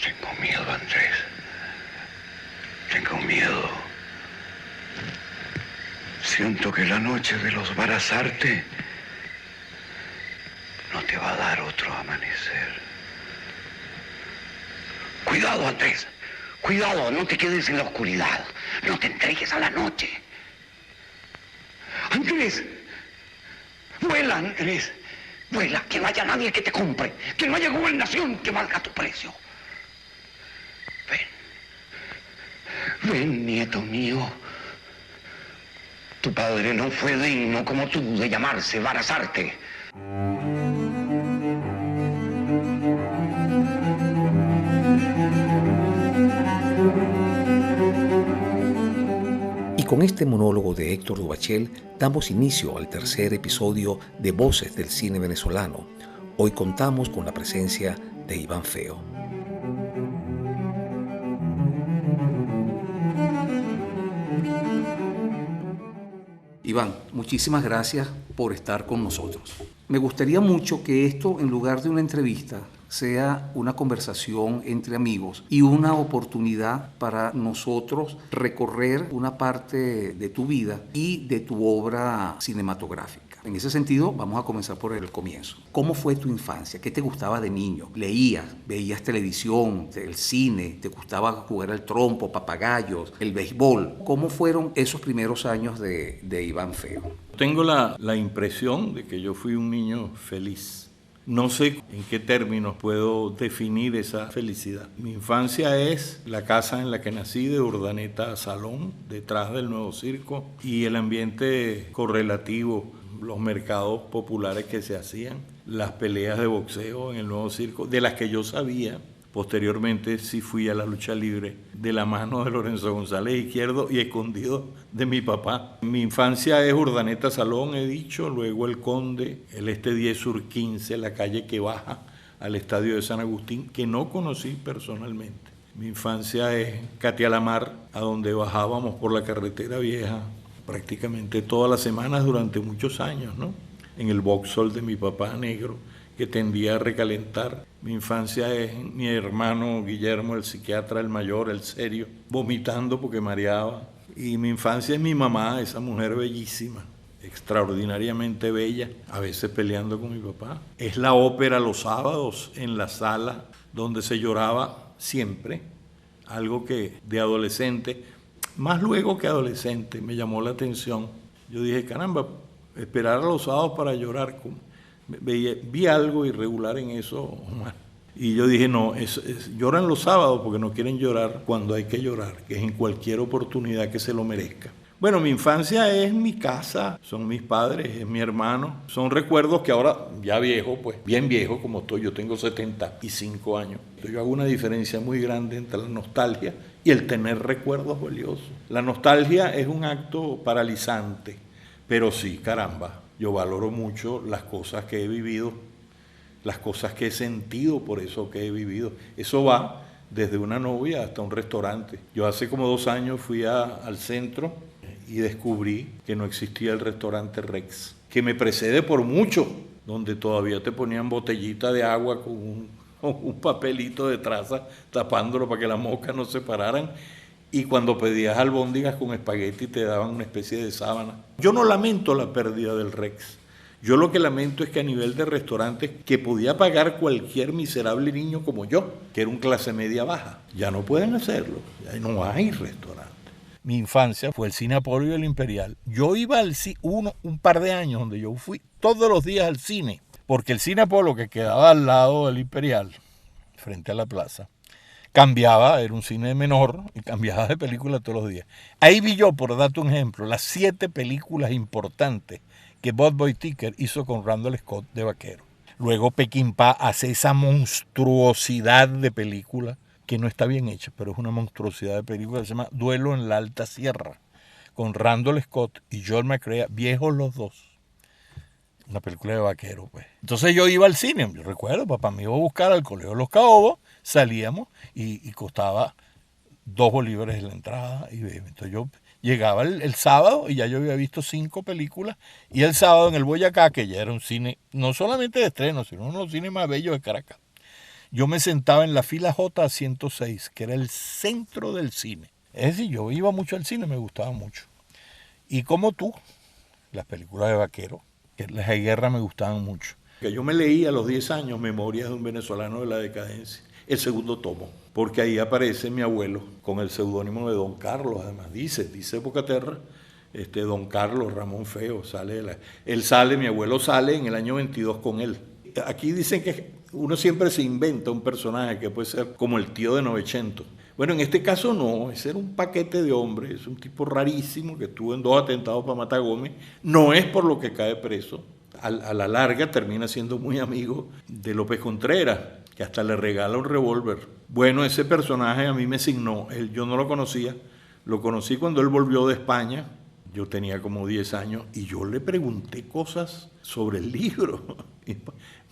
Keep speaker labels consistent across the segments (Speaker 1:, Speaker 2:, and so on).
Speaker 1: Tengo miedo, Andrés. Tengo miedo. Siento que la noche de los Barazarte no te va a dar otro amanecer. Cuidado, Andrés. Cuidado, no te quedes en la oscuridad. No te entregues a la noche. Andrés. Vuela, Andrés. Vuela, que no haya nadie que te compre. Que no haya gobernación que valga tu precio. Ven. Ven, nieto mío. Tu padre no fue digno como tú de llamarse Barazarte.
Speaker 2: Y con este monólogo de Héctor Dubachel damos inicio al tercer episodio de Voces del Cine Venezolano. Hoy contamos con la presencia de Iván Feo. Iván, muchísimas gracias por estar con nosotros. Me gustaría mucho que esto, en lugar de una entrevista, sea una conversación entre amigos y una oportunidad para nosotros recorrer una parte de tu vida y de tu obra cinematográfica. En ese sentido, vamos a comenzar por el comienzo. ¿Cómo fue tu infancia? ¿Qué te gustaba de niño? ¿Leías? ¿Veías televisión? ¿El cine? ¿Te gustaba jugar al trompo, papagayos, el béisbol? ¿Cómo fueron esos primeros años de Iván Feo?
Speaker 3: Tengo la impresión de que yo fui un niño feliz. No sé en qué términos puedo definir esa felicidad. Mi infancia es la casa en la que nací, de Urdaneta Salón, detrás del Nuevo Circo, y el ambiente correlativo, los mercados populares que se hacían, las peleas de boxeo en el Nuevo Circo, de las que yo sabía. Posteriormente sí fui a la lucha libre de la mano de Lorenzo González Izquierdo y escondido de mi papá. Mi infancia es Urdaneta Salón, he dicho, luego El Conde, el Este 10 Sur 15, la calle que baja al estadio de San Agustín, que no conocí personalmente. Mi infancia es Katia la Mar, a donde bajábamos por la carretera vieja prácticamente todas las semanas durante muchos años, ¿no? En el Vauxhall de mi papá negro, que tendía a recalentar. Mi infancia es mi hermano Guillermo, el psiquiatra, el mayor, el serio, vomitando porque mareaba. Y mi infancia es mi mamá, esa mujer bellísima, extraordinariamente bella, a veces peleando con mi papá. Es la ópera los sábados en la sala donde se lloraba siempre, algo que de adolescente, más luego que adolescente, me llamó la atención. Yo dije, caramba, esperar a los sábados para llorar, vi algo irregular en eso, Omar. Y yo dije, no, lloran los sábados porque no quieren llorar cuando hay que llorar, que es en cualquier oportunidad que se lo merezca. Bueno, mi infancia es mi casa, son mis padres, es mi hermano. Son recuerdos que ahora, ya viejo, pues, bien viejo como estoy, yo tengo 75 años. Yo hago una diferencia muy grande entre la nostalgia y el tener recuerdos valiosos. La nostalgia es un acto paralizante, pero sí, caramba. Yo valoro mucho las cosas que he vivido, las cosas que he sentido por eso que he vivido. Eso va desde una novia hasta un restaurante. Yo hace como 2 años fui al centro y descubrí que no existía el restaurante Rex, que me precede por mucho, donde todavía te ponían botellita de agua con un papelito de traza tapándolo para que las moscas no se pararan. Y cuando pedías albóndigas con espagueti te daban una especie de sábana. Yo no lamento la pérdida del Rex. Yo lo que lamento es que a nivel de restaurantes que podía pagar cualquier miserable niño como yo, que era un clase media baja, ya no pueden hacerlo. Ya no hay restaurantes. Mi infancia fue el Cine Apolo y el Imperial. Yo iba al un par de años donde yo fui todos los días al cine, porque el Cine Apolo, que quedaba al lado del Imperial, frente a la plaza, cambiaba, era un cine menor y cambiaba de película todos los días. Ahí vi yo, por darte un ejemplo, las 7 películas importantes que Bud Boyticker hizo con Randall Scott de vaquero. Luego Peckinpah hace esa monstruosidad de película que no está bien hecha, pero es una monstruosidad de película que se llama Duelo en la Alta Sierra, con Randall Scott y Joel McCrea, viejos los dos. Una película de vaquero, pues. Entonces yo iba al cine, yo recuerdo, papá me iba a buscar al Colegio de los Caobos, salíamos y costaba 2 bolívares en la entrada. Y entonces yo llegaba el sábado y ya yo había visto 5 películas. Y el sábado en el Boyacá, que ya era un cine no solamente de estreno, sino uno de los cines más bellos de Caracas, yo me sentaba en la fila J106, que era el centro del cine. Es decir, yo iba mucho al cine, me gustaba mucho. Y como tú, las películas de vaqueros, que las de guerra me gustaban mucho. Que yo me leí a los 10 años Memorias de un venezolano de la decadencia, el segundo tomo, porque ahí aparece mi abuelo con el seudónimo de Don Carlos, además dice Bocaterra, Don Carlos Ramón Feo, mi abuelo sale en el año 22 con él. Aquí dicen que uno siempre se inventa un personaje que puede ser como el tío de Novecento. Bueno, en este caso no, ese era un paquete de hombres, es un tipo rarísimo que estuvo en 2 atentados para matar a Gómez, no es por lo que cae preso, a la larga termina siendo muy amigo de López Contreras, que hasta le regala un revólver. Bueno, ese personaje a mí me signó, yo no lo conocía, lo conocí cuando él volvió de España, yo tenía como 10 años, y yo le pregunté cosas sobre el libro.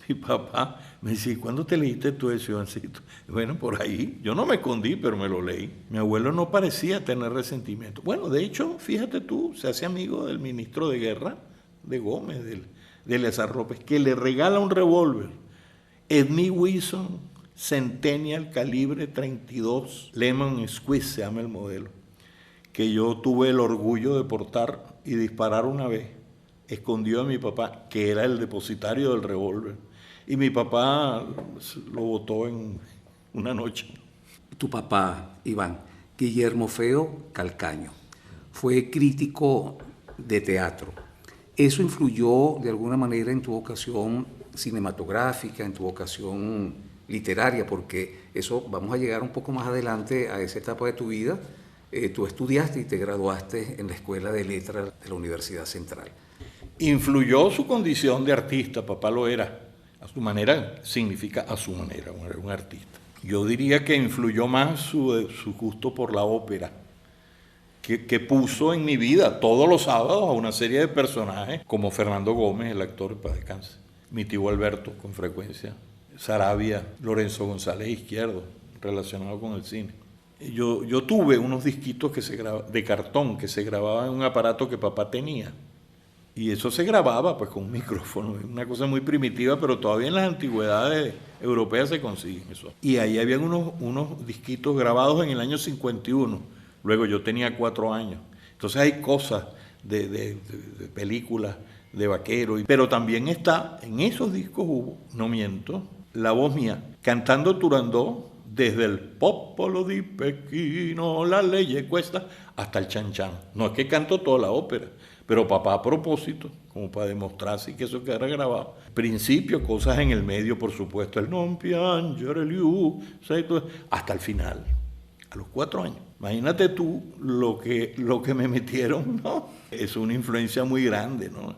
Speaker 3: Mi papá me decía, ¿cuándo te leíste tú ese, Ivancito? Bueno, por ahí, yo no me escondí, pero me lo leí. Mi abuelo no parecía tener resentimiento. Bueno, de hecho, fíjate tú, se hace amigo del ministro de Guerra, de Gómez, de Eleazar López, que le regala un revólver. Smith Wesson Centennial calibre 32, Lemon Squeeze se llama el modelo, que yo tuve el orgullo de portar y disparar una vez, escondido de mi papá, que era el depositario del revólver. Y mi papá lo botó en una noche.
Speaker 2: Tu papá, Iván, Guillermo Feo Calcaño, fue crítico de teatro. ¿Eso influyó de alguna manera en tu vocación cinematográfica, en tu vocación literaria? Porque eso, vamos a llegar un poco más adelante a esa etapa de tu vida. Tú estudiaste y te graduaste en la Escuela de Letras de la Universidad Central.
Speaker 3: Influyó su condición de artista, papá lo era. A su manera significa a su manera, era un artista. Yo diría que influyó más su gusto por la ópera, que puso en mi vida todos los sábados a una serie de personajes, como Fernando Gómez, el actor para descanse, mi tío Alberto con frecuencia, Sarabia, Lorenzo González Izquierdo, relacionado con el cine. Yo tuve unos disquitos de cartón que se grababan en un aparato que papá tenía. Y eso se grababa pues con un micrófono, una cosa muy primitiva, pero todavía en las antigüedades europeas se consiguen eso. Y ahí habían unos disquitos grabados en el año 51, luego yo tenía 4 años. Entonces hay cosas de películas, de vaquero, pero también está, en esos discos hubo, no miento, la voz mía, cantando Turandot, desde el Popolo di Pechino, la ley cuesta, hasta el Chan Chan. No es que canto toda la ópera, pero papá a propósito, como para demostrar así que eso quedara grabado. Principio, cosas en el medio, por supuesto, el non piangere liu, hasta el final, a los 4 años. Imagínate tú lo que me metieron, ¿no? Es una influencia muy grande, ¿no?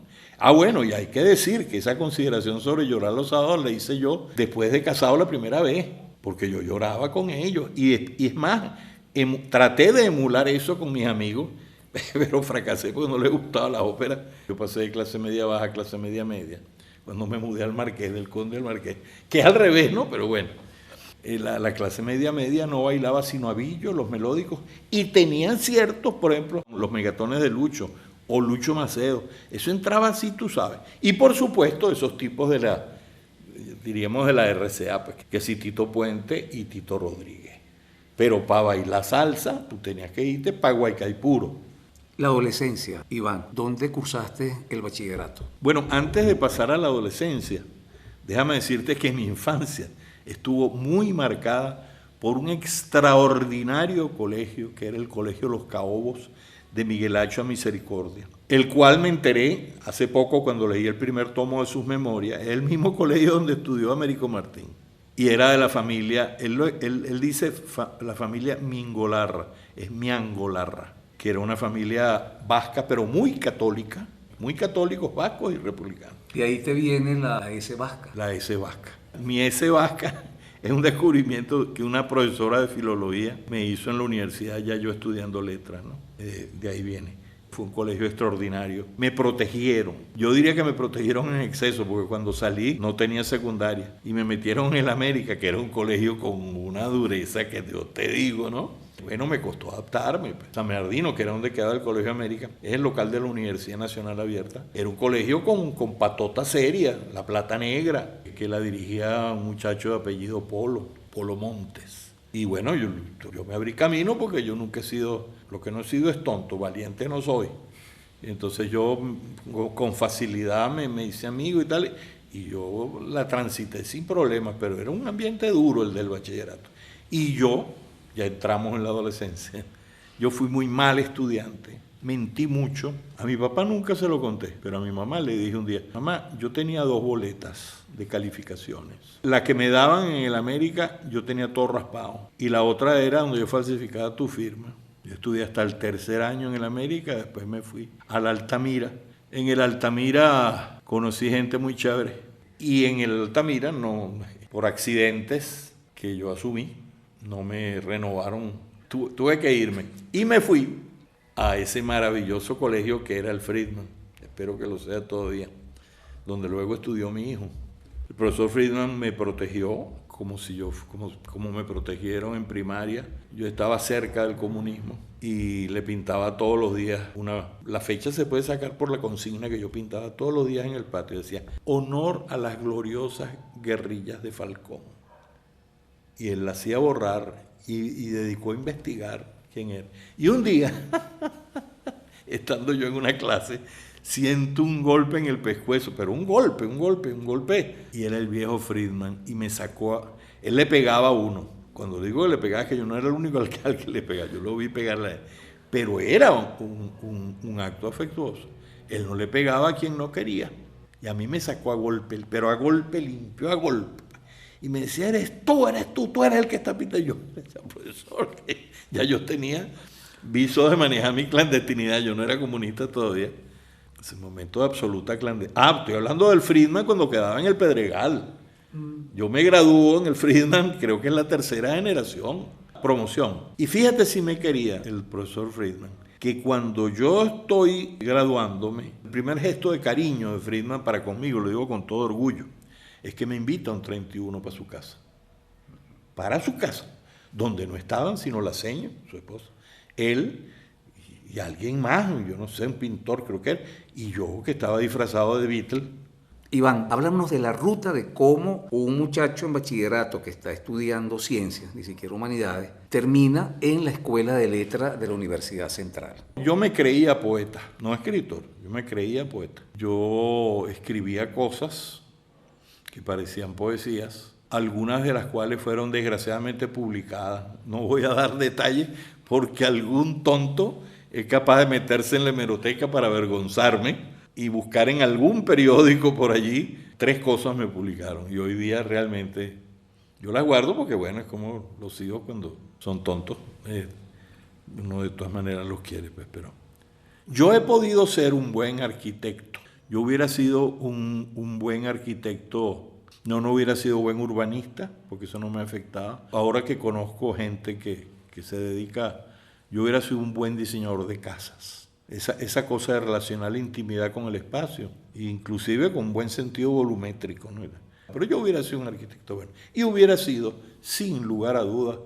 Speaker 3: Bueno, y hay que decir que esa consideración sobre llorar los sábados la hice yo después de casado la primera vez, porque yo lloraba con ellos. Y es más, traté de emular eso con mis amigos, pero fracasé porque no les gustaba la ópera. Yo pasé de clase media baja a clase media media, cuando me mudé al Marqués, del Conde del Marqués, que es al revés, ¿no? Pero bueno, la clase media media no bailaba sino a Billo, los melódicos, y tenían ciertos, por ejemplo, los megatones de Lucho, o Lucho Macedo. Eso entraba así, tú sabes. Y por supuesto, esos tipos de la RCA, pues, que sí, Tito Puente y Tito Rodríguez. Pero para bailar salsa, tú tenías que irte para Guaycaipuro.
Speaker 2: La adolescencia, Iván, ¿dónde cursaste el bachillerato?
Speaker 3: Bueno, antes de pasar a la adolescencia, déjame decirte que mi infancia estuvo muy marcada por un extraordinario colegio, que era el Colegio Los Caobos de Miguel Hacho Misericordia, el cual me enteré hace poco cuando leí el primer tomo de sus memorias, es el mismo colegio donde estudió Américo Martín, y era de la familia, él dice la familia Mingolarra, es Miangolarra, que era una familia vasca, pero muy católica, muy católicos vascos y republicanos.
Speaker 2: Y ahí te viene la S vasca.
Speaker 3: La S vasca. Mi S vasca es un descubrimiento que una profesora de filología me hizo en la universidad, ya yo estudiando letras, ¿no? De ahí viene. Fue un colegio extraordinario. Me protegieron. Yo diría que me protegieron en exceso, porque cuando salí no tenía secundaria. Y me metieron en el América, que era un colegio con una dureza que yo te digo, ¿no? Bueno, me costó adaptarme. San Bernardino, que era donde quedaba el Colegio América, es el local de la Universidad Nacional Abierta. Era un colegio con patota seria, la Plata Negra, que la dirigía un muchacho de apellido Polo Montes. Y bueno, yo me abrí camino porque yo nunca he sido, lo que no he sido es tonto, valiente no soy. Y entonces yo con facilidad me hice amigo y tal, y yo la transité sin problemas, pero era un ambiente duro el del bachillerato. Y yo, ya entramos en la adolescencia, yo fui muy mal estudiante, mentí mucho. A mi papá nunca se lo conté, pero a mi mamá le dije un día, mamá, yo tenía 2 boletas de calificaciones. La que me daban en el América, yo tenía todo raspado. Y la otra era donde yo falsificaba tu firma. Yo estudié hasta el 3er año en el América, después me fui al Altamira. En el Altamira conocí gente muy chévere. Y en el Altamira, no, por accidentes que yo asumí, no me renovaron. Tuve que irme. Y me fui a ese maravilloso colegio que era el Friedman. Espero que lo sea todavía. Donde luego estudió mi hijo. El profesor Friedman me protegió como me protegieron en primaria. Yo estaba cerca del comunismo y le pintaba todos los días la fecha se puede sacar por la consigna que yo pintaba todos los días en el patio. Decía, honor a las gloriosas guerrillas de Falcón. Y él la hacía borrar y dedicó a investigar quién era. Y un día, estando yo en una clase, siento un golpe en el pescuezo, pero un golpe. Y era el viejo Friedman y me sacó, él le pegaba a uno. Cuando digo que le pegaba, es que yo no era el único al que le pegaba, yo lo vi pegarle a él. Pero era un acto afectuoso. Él no le pegaba a quien no quería. Y a mí me sacó a golpe, pero a golpe limpio, a golpe. Y me decía, tú eres el que está pintando. Yo, profesor, ya yo tenía viso de manejar mi clandestinidad, yo no era comunista todavía. Ese momento de absoluta clandestinidad. Estoy hablando del Friedman cuando quedaba en el Pedregal. Yo me graduó en el Friedman, creo que es la 3ª generación, promoción. Y fíjate si me quería el profesor Friedman, que cuando yo estoy graduándome, el primer gesto de cariño de Friedman para conmigo, lo digo con todo orgullo, es que me invita a un 31 para su casa, donde no estaban sino la seña, su esposa, él y alguien más, yo no sé, un pintor creo que era, y yo que estaba disfrazado de Beatle.
Speaker 2: Iván, háblanos de la ruta de cómo un muchacho en bachillerato que está estudiando ciencias, ni siquiera humanidades, termina en la Escuela de Letras de la Universidad Central.
Speaker 3: Yo me creía poeta, no escritor, yo me creía poeta. Yo escribía cosas que parecían poesías, algunas de las cuales fueron desgraciadamente publicadas. No voy a dar detalles porque algún tonto es capaz de meterse en la hemeroteca para avergonzarme y buscar en algún periódico por allí. 3 cosas me publicaron y hoy día realmente yo las guardo porque bueno, es como los hijos cuando son tontos. Uno de todas maneras los quiere, pues, pero yo he podido ser un buen arquitecto. Yo hubiera sido un buen arquitecto, no hubiera sido buen urbanista, porque eso no me afectaba. Ahora que conozco gente que se dedica, yo hubiera sido un buen diseñador de casas. Esa cosa de relacionar la intimidad con el espacio, inclusive con buen sentido volumétrico, ¿no? Pero yo hubiera sido un arquitecto bueno. Y hubiera sido, sin lugar a dudas,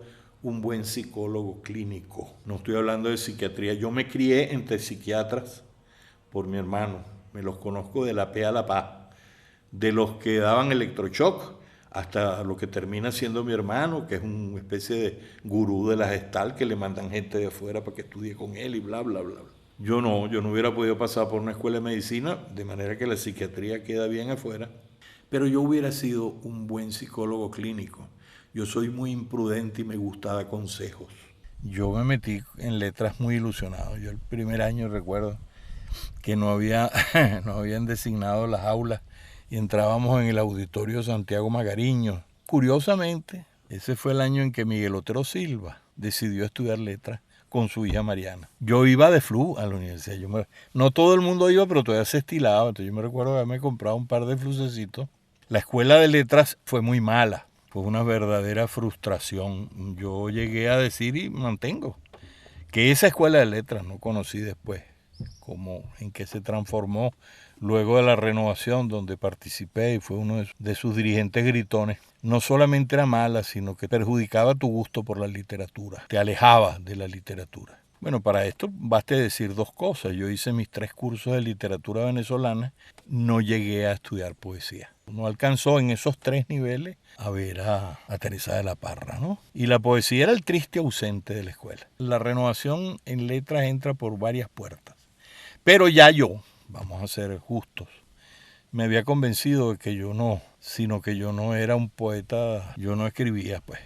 Speaker 3: un buen psicólogo clínico. No estoy hablando de psiquiatría. Yo me crié entre psiquiatras por mi hermano. Me los conozco de la P a la PA. De los que daban electroshock hasta lo que termina siendo mi hermano, que es una especie de gurú de la Gestalt, que le mandan gente de afuera para que estudie con él y bla, bla, bla. Yo no hubiera podido pasar por una escuela de medicina, de manera que la psiquiatría queda bien afuera, pero yo hubiera sido un buen psicólogo clínico. Yo soy muy imprudente y me gusta dar consejos. Yo me metí en letras muy ilusionado. Yo el primer año recuerdo que no habían designado las aulas y entrábamos en el auditorio Santiago Magariño. Curiosamente, ese fue el año en que Miguel Otero Silva decidió estudiar letras con su hija Mariana. Yo iba de flu a la universidad. No todo el mundo iba, pero todavía se estilaba. Entonces yo me recuerdo haberme comprado un par de flusecitos. La escuela de letras fue muy mala. Fue una verdadera frustración. Yo llegué a decir, y mantengo, que esa escuela de letras no conocí después, como en que se transformó luego de la Renovación, donde participé y fue uno de sus dirigentes gritones, no solamente era mala, sino que perjudicaba tu gusto por la literatura, te alejaba de la literatura. Bueno, para esto basta decir dos cosas. Yo hice mis 3 cursos de literatura venezolana, no llegué a estudiar poesía. No alcanzó en esos 3 niveles a ver a Teresa de la Parra, ¿no? Y la poesía era el triste ausente de la escuela. La Renovación en letras entra por varias puertas. Pero ya yo, vamos a ser justos, me había convencido de que yo no, sino que yo no era un poeta, yo no escribía, pues.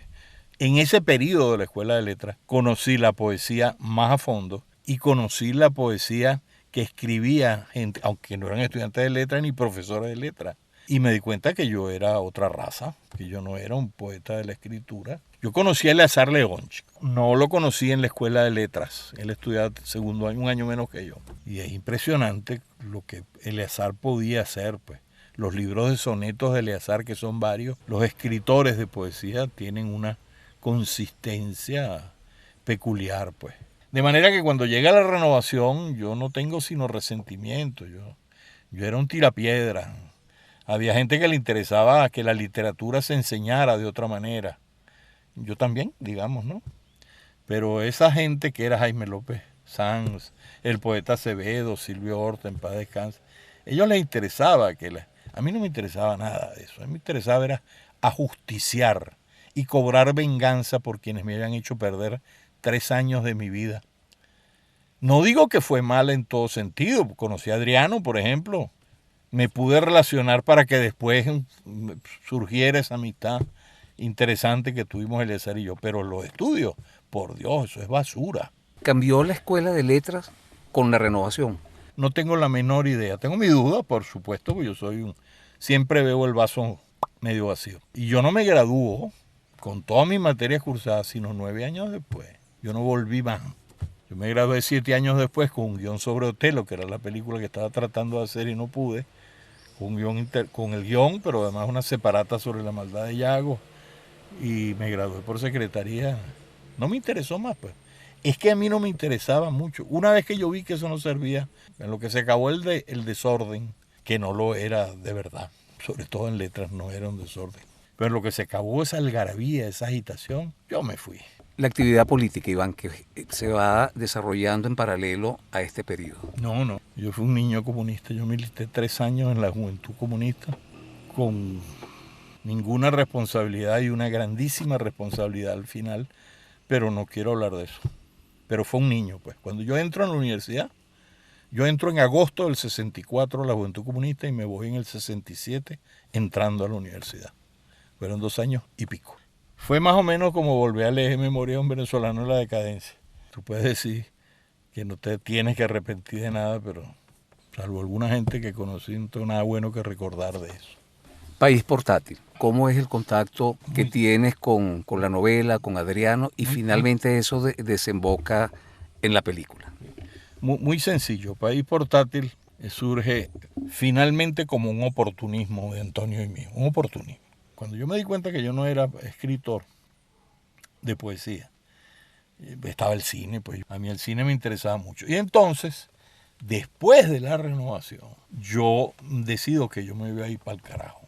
Speaker 3: En ese periodo de la Escuela de Letras conocí la poesía más a fondo y conocí la poesía que escribía gente, aunque no eran estudiantes de letras ni profesores de letras. Y me di cuenta que yo era otra raza, que yo no era un poeta de la escritura. Yo conocí a Eleazar León, no lo conocí en la Escuela de Letras. Él estudiaba segundo año, un año menos que yo. Y es impresionante lo que Eleazar podía hacer, pues. Los libros de sonetos de Eleazar, que son varios, los escritores de poesía tienen una consistencia peculiar, pues. De manera que cuando llega la Renovación, yo no tengo sino resentimiento. Yo era un tirapiedra. Había gente que le interesaba que la literatura se enseñara de otra manera. Yo también, digamos, ¿no? Pero esa gente que era Jaime López Sanz, el poeta Acevedo, Silvio Horta, en paz descanse, ellos les interesaba a mí no me interesaba nada de eso. A mí me interesaba era ajusticiar y cobrar venganza por quienes me habían hecho perder 3 años de mi vida. No digo que fue mal en todo sentido. Conocí a Adriano, por ejemplo. Me pude relacionar para que después surgiera esa amistad interesante que tuvimos Eleazar y yo. Pero los estudios, por Dios, eso es basura.
Speaker 2: ¿Cambió la Escuela de Letras con la Renovación?
Speaker 3: No tengo la menor idea. Tengo mi duda, por supuesto, porque yo siempre veo el vaso medio vacío. Y yo no me graduó con todas mis materias cursadas, sino 9 años después. Yo no volví más. Yo me gradué 7 años después con un guión sobre Otelo, que era la película que estaba tratando de hacer y no pude. Con el guión, pero además una separata sobre la maldad de Yago. Y me gradué por secretaría. No me interesó más, pues. Es que a mí no me interesaba mucho. Una vez que yo vi que eso no servía, en lo que se acabó el desorden, que no lo era de verdad, sobre todo en letras no era un desorden, pero en lo que se acabó esa algarabía, esa agitación, yo me fui.
Speaker 2: La actividad política, Iván, que se va desarrollando en paralelo a este periodo.
Speaker 3: No, yo fui un niño comunista, yo milité 3 años en la Juventud Comunista con ninguna responsabilidad y una grandísima responsabilidad al final, pero no quiero hablar de eso. Pero fue un niño, pues. Cuando yo entro en la universidad, yo entro en agosto del 64 a la Juventud Comunista y me voy en el 67 entrando a la universidad. Fueron 2 años y pico. Fue más o menos como volver a leer Memoria de un venezolano en la decadencia. Tú puedes decir que no te tienes que arrepentir de nada, pero salvo alguna gente que conocí, no tengo nada bueno que recordar de eso.
Speaker 2: País Portátil, ¿cómo es el contacto que tienes con la novela, con Adriano, y finalmente eso desemboca en la película?
Speaker 3: Muy sencillo. País Portátil surge finalmente como un oportunismo de Antonio y mío, un oportunismo. Cuando yo me di cuenta que yo no era escritor de poesía, estaba el cine, pues a mí el cine me interesaba mucho. Y entonces, después de la Renovación, yo decido que yo me voy a ir para el carajo,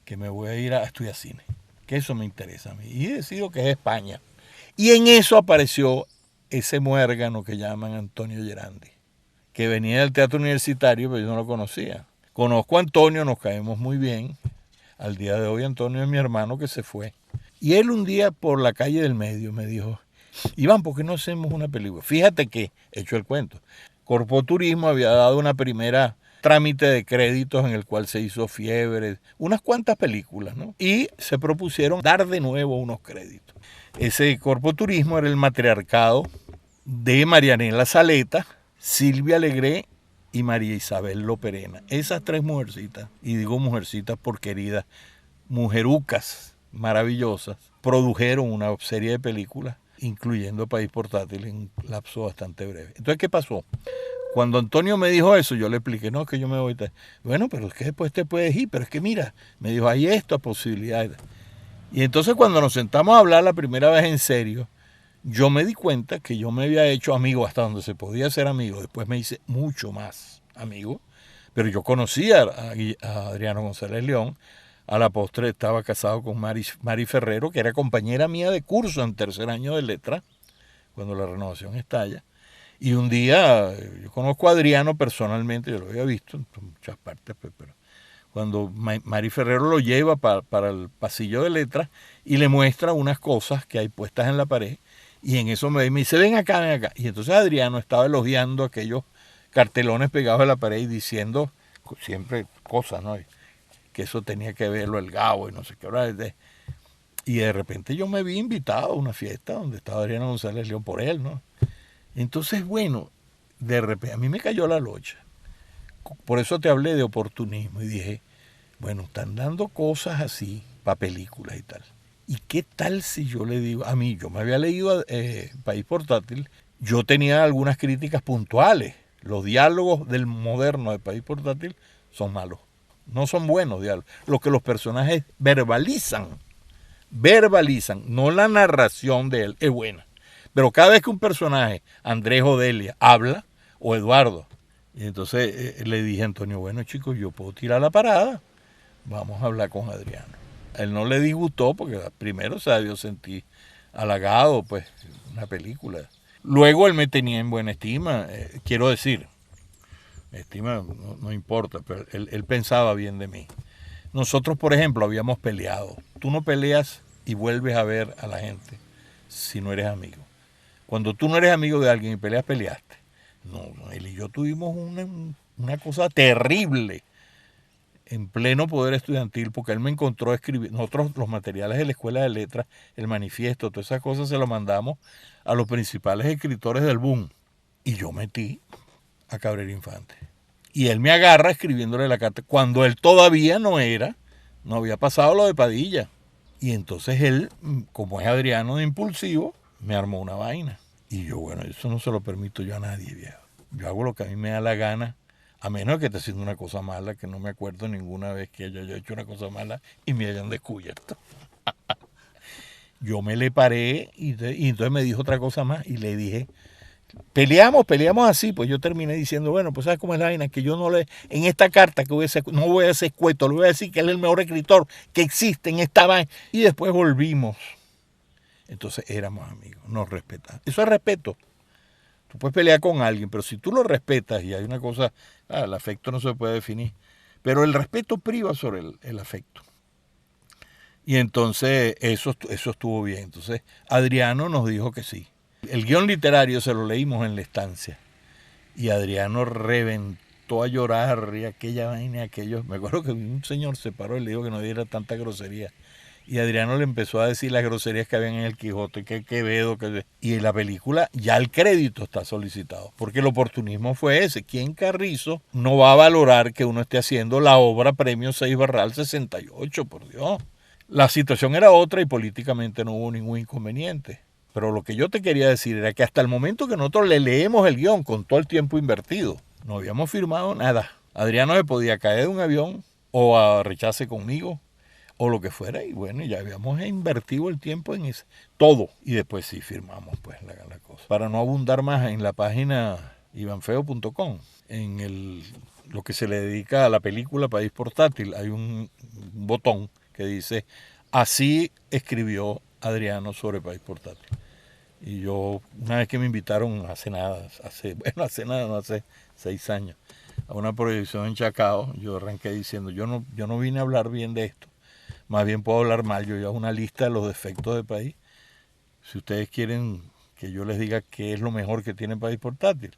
Speaker 3: que me voy a ir a estudiar cine, que eso me interesa a mí. Y decido que es España. Y en eso apareció ese muérgano que llaman Antonio Gerandi, que venía del teatro universitario, pero yo no lo conocía. Conozco a Antonio, nos caemos muy bien. Al día de hoy Antonio es mi hermano que se fue. Y él un día por la calle del medio me dijo, Iván, ¿por qué no hacemos una película? Fíjate que, hecho el cuento, Corpoturismo había dado una primera trámite de créditos en el cual se hizo Fiebre, unas cuantas películas, ¿no? Y se propusieron dar de nuevo unos créditos. Ese Corpoturismo era el matriarcado de Marianela Saleta, Silvia Legré y María Isabel Loperena. Esas 3 mujercitas, y digo mujercitas por queridas, mujerucas maravillosas, produjeron una serie de películas, incluyendo País Portátil en un lapso bastante breve. Entonces, ¿qué pasó? Cuando Antonio me dijo eso, yo le expliqué, no, que yo me voy. Bueno, pero es que después te puedes ir, pero es que mira, me dijo, hay estas posibilidades. Y entonces cuando nos sentamos a hablar la primera vez en serio, yo me di cuenta que yo me había hecho amigo hasta donde se podía ser amigo. Después me hice mucho más amigo Pero yo conocía a Adriano González León. A la postre estaba casado con Mari Ferrero, que era compañera mía de curso en tercer año de letras, cuando la Renovación estalla. Y un día, yo conozco a Adriano personalmente, yo lo había visto en muchas partes, pero cuando Mari Ferrero lo lleva para el pasillo de letras y le muestra unas cosas que hay puestas en la pared, y en eso me dice, ven acá, ven acá. Y entonces Adriano estaba elogiando aquellos cartelones pegados a la pared y diciendo siempre cosas, ¿no? Que eso tenía que verlo el Gabo y no sé qué. Y de repente yo me vi invitado a una fiesta donde estaba Adriano González León por él, ¿no? Entonces, bueno, de repente a mí me cayó la locha. Por eso te hablé de oportunismo y dije, bueno, están dando cosas así para películas y tal. ¿Y qué tal si yo le digo, a mí, yo me había leído País Portátil, yo tenía algunas críticas puntuales. Los diálogos del moderno de País Portátil son malos. No son buenos diálogos. Lo que los personajes verbalizan, no la narración de él, es buena. Pero cada vez que un personaje, Andrés o Delia, habla, o Eduardo, y entonces le dije a Antonio, bueno chicos, yo puedo tirar la parada, vamos a hablar con Adriano. Él no le disgustó porque primero se debió sentir halagado, pues, una película. Luego él me tenía en buena estima, quiero decir, estima no importa, pero él pensaba bien de mí. Nosotros, por ejemplo, habíamos peleado. Tú no peleas y vuelves a ver a la gente si no eres amigo. Cuando tú no eres amigo de alguien y peleas, peleaste. No, él y yo tuvimos una cosa terrible en pleno poder estudiantil, porque él me encontró escribir, nosotros los materiales de la Escuela de Letras, el manifiesto, todas esas cosas se lo mandamos a los principales escritores del boom. Y yo metí a Cabrera Infante. Y él me agarra escribiéndole la carta, cuando él todavía no había pasado lo de Padilla. Y entonces él, como es Adriano de impulsivo, me armó una vaina. Y yo, bueno, eso no se lo permito yo a nadie, viejo. Yo hago lo que a mí me da la gana, a menos que esté haciendo una cosa mala, que no me acuerdo ninguna vez que yo haya hecho una cosa mala y me hayan descubierto. Yo me le paré y entonces me dijo otra cosa más y le dije, peleamos así. Pues yo terminé diciendo, bueno, pues ¿sabes cómo es la vaina? Que yo en esta carta que no voy a ser escueto, le voy a decir que él es el mejor escritor que existe en esta vaina. Y después volvimos. Entonces éramos amigos, nos respetamos. Eso es respeto. Tú puedes pelear con alguien, pero si tú lo respetas, y hay una cosa, el afecto no se puede definir, pero el respeto priva sobre el afecto. Y entonces eso estuvo bien. Entonces Adriano nos dijo que sí. El guión literario se lo leímos en la estancia. Y Adriano reventó a llorar y aquella vaina, aquello. Me acuerdo que un señor se paró y le dijo que no diera tanta grosería. Y Adriano le empezó a decir las groserías que habían en el Quijote, que Quevedo, y en la película ya el crédito está solicitado. Porque el oportunismo fue ese. ¿Quién Carrizo no va a valorar que uno esté haciendo la obra Premio 6 Barral 68, por Dios? La situación era otra y políticamente no hubo ningún inconveniente. Pero lo que yo te quería decir era que hasta el momento que nosotros le leemos el guión con todo el tiempo invertido, no habíamos firmado nada. Adriano se podía caer de un avión o a rechace conmigo o lo que fuera, y bueno, ya habíamos invertido el tiempo en eso, todo, y después sí firmamos pues la cosa. Para no abundar más, en la página ivanfeo.com, en lo que se le dedica a la película País Portátil, hay un botón que dice, así escribió Adriano sobre País Portátil. Y yo, una vez que me invitaron hace 6 años, a una proyección en Chacao, yo arranqué diciendo, yo no vine a hablar bien de esto, más bien puedo hablar mal. Yo hago una lista de los defectos del país. Si ustedes quieren que yo les diga qué es lo mejor que tiene País Portátil,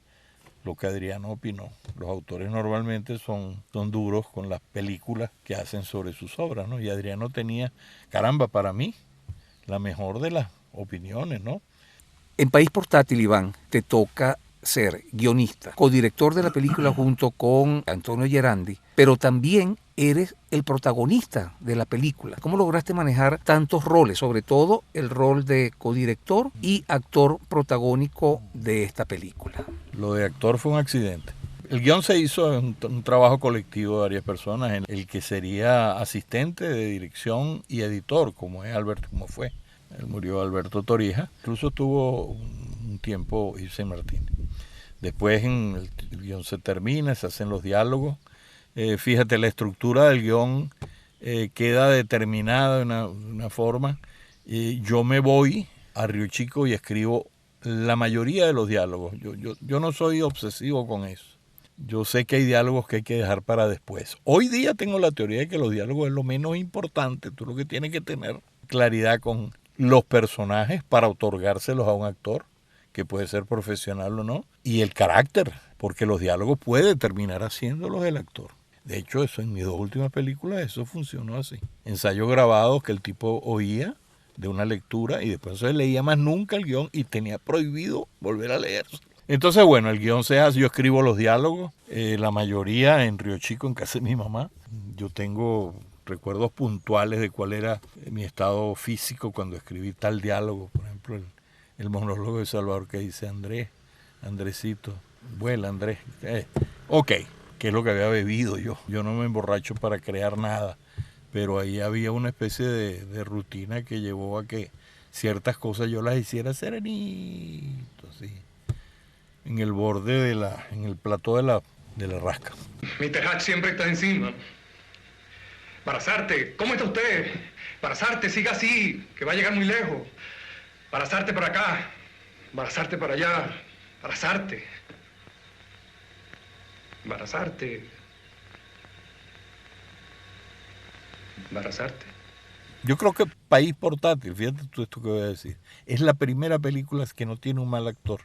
Speaker 3: lo que Adriano opinó. Los autores normalmente son duros con las películas que hacen sobre sus obras, ¿no? Y Adriano tenía, caramba, para mí, la mejor de las opiniones, ¿no?
Speaker 2: En País Portátil, Iván, te toca ser guionista, codirector de la película junto con Antonio Gerandi, pero también eres el protagonista de la película. ¿Cómo lograste manejar tantos roles, sobre todo el rol de codirector y actor protagónico de esta película?
Speaker 3: Lo de actor fue un accidente. El guión se hizo en un trabajo colectivo de varias personas, en el que sería asistente de dirección y editor, como fue. Él murió Alberto Torija. Incluso tuvo un tiempo Ibsen Martínez. Después el guión se termina, se hacen los diálogos Fíjate, la estructura del guión queda determinada de una forma. Yo me voy a Río Chico y escribo la mayoría de los diálogos. Yo no soy obsesivo con eso. Yo sé que hay diálogos que hay que dejar para después. Hoy día tengo la teoría de que los diálogos es lo menos importante. Tú lo que tienes que tener claridad con los personajes para otorgárselos a un actor, que puede ser profesional o no, y el carácter, porque los diálogos puede terminar haciéndolos el actor. De hecho, eso en mis 2 últimas películas, eso funcionó así. Ensayos grabados que el tipo oía de una lectura y después no se leía más nunca el guión y tenía prohibido volver a leerlo. Entonces, bueno, el guión se hace, yo escribo los diálogos, la mayoría en Río Chico, en casa de mi mamá. Yo tengo recuerdos puntuales de cuál era mi estado físico cuando escribí tal diálogo. Por ejemplo, el monólogo de Salvador que dice: Andresito, vuela Andrés. Ok, que es lo que había bebido yo. Yo no me emborracho para crear nada, pero ahí había una especie de rutina que llevó a que ciertas cosas yo las hiciera serenito, así, en el borde en el plató de la rasca.
Speaker 1: Mr. Hatch siempre está encima. Barazarte, ¿cómo está usted? Barazarte, siga así, que va a llegar muy lejos. Barazarte para acá, Barazarte para allá, Barazarte. Barazarte. Barazarte.
Speaker 3: Yo creo que País Portátil, fíjate tú esto que voy a decir, es la primera película que no tiene un mal actor.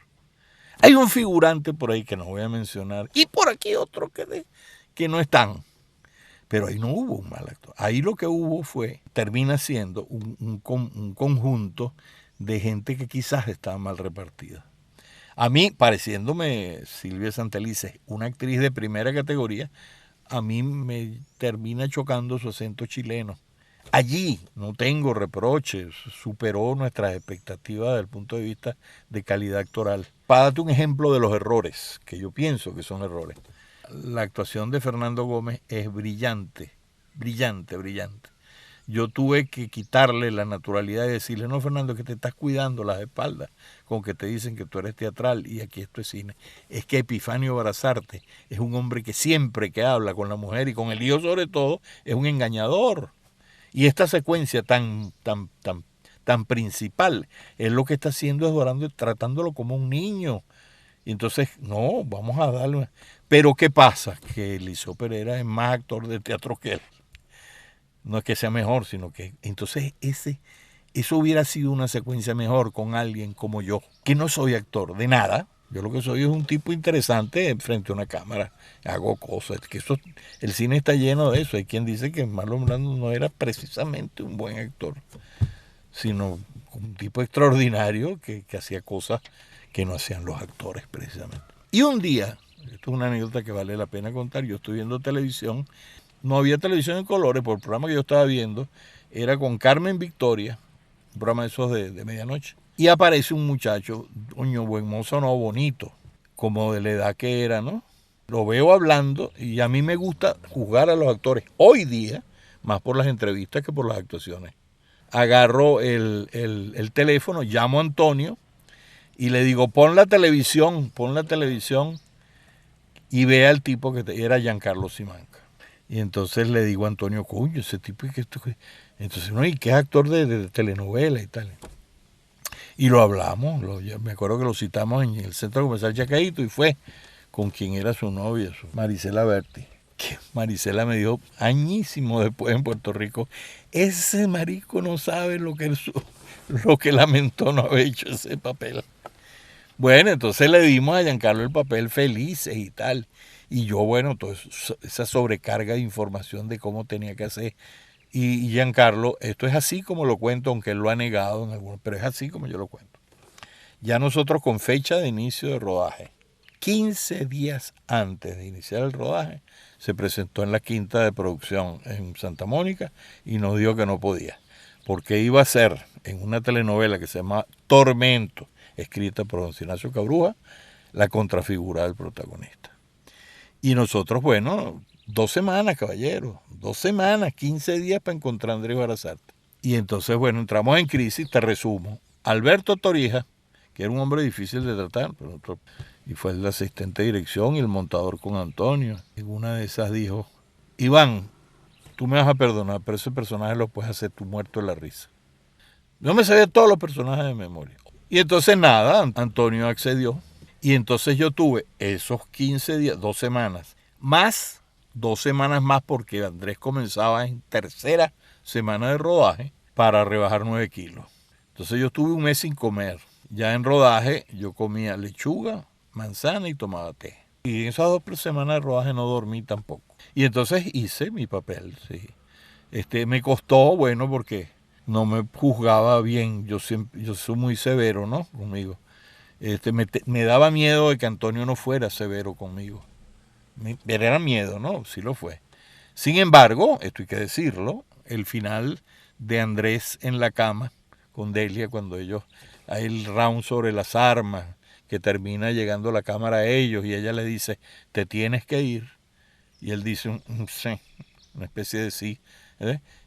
Speaker 3: Hay un figurante por ahí que no voy a mencionar, y por aquí otro que no están. Pero ahí no hubo un mal actor. Ahí lo que hubo termina siendo un conjunto de gente que quizás estaba mal repartida. A mí, pareciéndome Silvia Santelices, una actriz de primera categoría, a mí me termina chocando su acento chileno. Allí no tengo reproches, superó nuestras expectativas desde el punto de vista de calidad actoral. Para darte un ejemplo de los errores, que yo pienso que son errores. La actuación de Fernando Gómez es brillante, brillante, brillante. Yo tuve que quitarle la naturalidad y decirle: no, Fernando, que te estás cuidando las espaldas con que te dicen que tú eres teatral y aquí esto es cine. Es que Epifanio Barazarte es un hombre que siempre que habla con la mujer y con el hijo sobre todo, es un engañador. Y esta secuencia tan principal es lo que está haciendo es tratándolo como un niño. Y entonces, no, vamos a darle. Pero ¿qué pasa? Que Eliseo Pereira es más actor de teatro que él. No es que sea mejor, sino que entonces eso hubiera sido una secuencia mejor con alguien como yo, que no soy actor de nada. Yo lo que soy es un tipo interesante frente a una cámara. Hago cosas. Que el cine está lleno de eso. Hay quien dice que Marlon Brando no era precisamente un buen actor, sino un tipo extraordinario que hacía cosas que no hacían los actores precisamente. Y un día, esto es una anécdota que vale la pena contar, yo estoy viendo televisión, no había televisión en colores, por el programa que yo estaba viendo era con Carmen Victoria, un programa de esos de medianoche, y aparece un muchacho, coño, buen mozo, no, bonito, como de la edad que era, ¿no? Lo veo hablando y a mí me gusta juzgar a los actores hoy día, más por las entrevistas que por las actuaciones. Agarro el teléfono, llamo a Antonio y le digo: pon la televisión y ve al tipo que era Giancarlo Simanca. Y entonces le digo a Antonio: coño, ese tipo es que esto. Entonces, no, y que es actor de telenovela y tal. Y lo hablamos, me acuerdo que lo citamos en el Centro Comercial Chacaíto y fue con quien era su novia, Marisela Berti. Que Marisela me dijo añísimo después en Puerto Rico: ese marico no sabe lo que lamentó no haber hecho ese papel. Bueno, entonces le dimos a Giancarlo el papel felices y tal. Y yo, bueno, toda esa sobrecarga de información de cómo tenía que hacer. Y Giancarlo, esto es así como lo cuento, aunque él lo ha negado en algunos, pero es así como yo lo cuento. Ya nosotros, con fecha de inicio de rodaje, 15 días antes de iniciar el rodaje, se presentó en la quinta de producción en Santa Mónica y nos dijo que no podía, porque iba a ser en una telenovela que se llama Tormento, escrita por don Ignacio Cabruja, la contrafigura del protagonista. Y nosotros, bueno, 2 semanas, caballero, 2 semanas, 15 días para encontrar a Andrés Barazarte. Y entonces, bueno, entramos en crisis, te resumo. Alberto Torija, que era un hombre difícil de tratar, y fue el asistente de dirección y el montador con Antonio. En una de esas dijo: Iván, tú me vas a perdonar, pero ese personaje lo puedes hacer tú muerto de la risa. Yo me sabía todos los personajes de memoria. Y entonces nada, Antonio accedió. Y entonces yo tuve esos 15 días, 2 semanas, más 2 semanas más porque Andrés comenzaba en tercera semana de rodaje para rebajar 9 kilos. Entonces yo estuve un mes sin comer. Ya en rodaje yo comía lechuga, manzana y tomaba té. Y en esas 2 semanas de rodaje no dormí tampoco. Y entonces hice mi papel, sí. Me costó, bueno, porque no me juzgaba bien. Yo soy muy severo, ¿no? Conmigo. Me daba miedo de que Antonio no fuera severo conmigo. Era miedo, ¿no? Sí lo fue. Sin embargo, esto hay que decirlo, el final de Andrés en la cama con Delia, cuando ellos, hay el round sobre las armas, que termina llegando la cámara a ellos y ella le dice, te tienes que ir. Y él dice un sí, una especie de sí.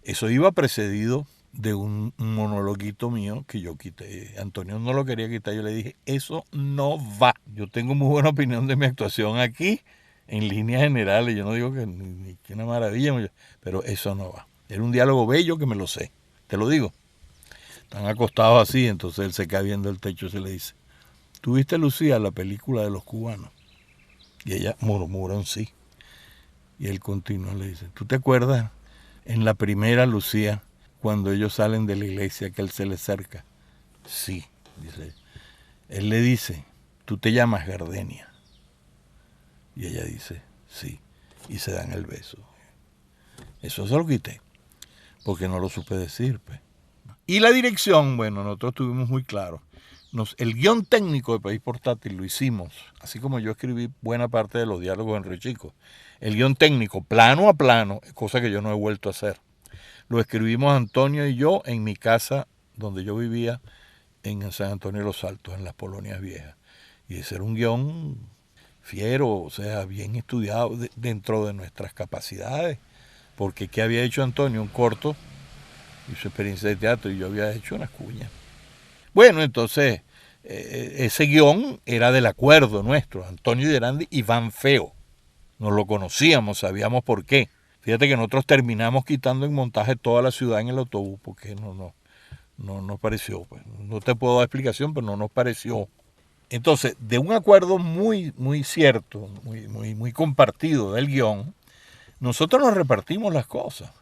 Speaker 3: Eso iba precedido de un monologuito mío que yo quité. Antonio no lo quería quitar, yo le dije, eso no va. Yo tengo muy buena opinión de mi actuación aquí, en líneas generales, yo no digo que una maravilla, pero eso no va. Era un diálogo bello que me lo sé, te lo digo. Están acostados así, entonces él se cae viendo el techo y se le dice, ¿tuviste, Lucía, la película de los cubanos? Y ella murmura un sí. Y él continúa, le dice, ¿tú te acuerdas en la primera, Lucía, cuando ellos salen de la iglesia, que él se le acerca? Sí, dice. Él le dice, ¿tú te llamas Gardenia? Y ella dice, sí. Y se dan el beso. Eso se lo quité, porque no lo supe decir, pues. Y la dirección, bueno, nosotros estuvimos muy claros. El guión técnico de País Portátil lo hicimos, así como yo escribí buena parte de los diálogos en Río Chico. El guión técnico, plano a plano, cosa que yo no he vuelto a hacer. Lo escribimos Antonio y yo en mi casa donde yo vivía en San Antonio de los Altos, en las Polonias Viejas. Y ese era un guión fiero, o sea, bien estudiado dentro de nuestras capacidades. Porque ¿qué había hecho Antonio? Un corto y su experiencia de teatro, y yo había hecho unas cuñas. Bueno, entonces, ese guión era del acuerdo nuestro, Antonio Iderandi y Iván Feo. Nos lo conocíamos, sabíamos por qué. Fíjate que nosotros terminamos quitando en montaje toda la ciudad en el autobús, porque no nos pareció. Pues. No te puedo dar explicación, pero no nos pareció. Entonces, de un acuerdo muy, muy cierto, muy compartido del guión, nosotros nos repartimos las cosas.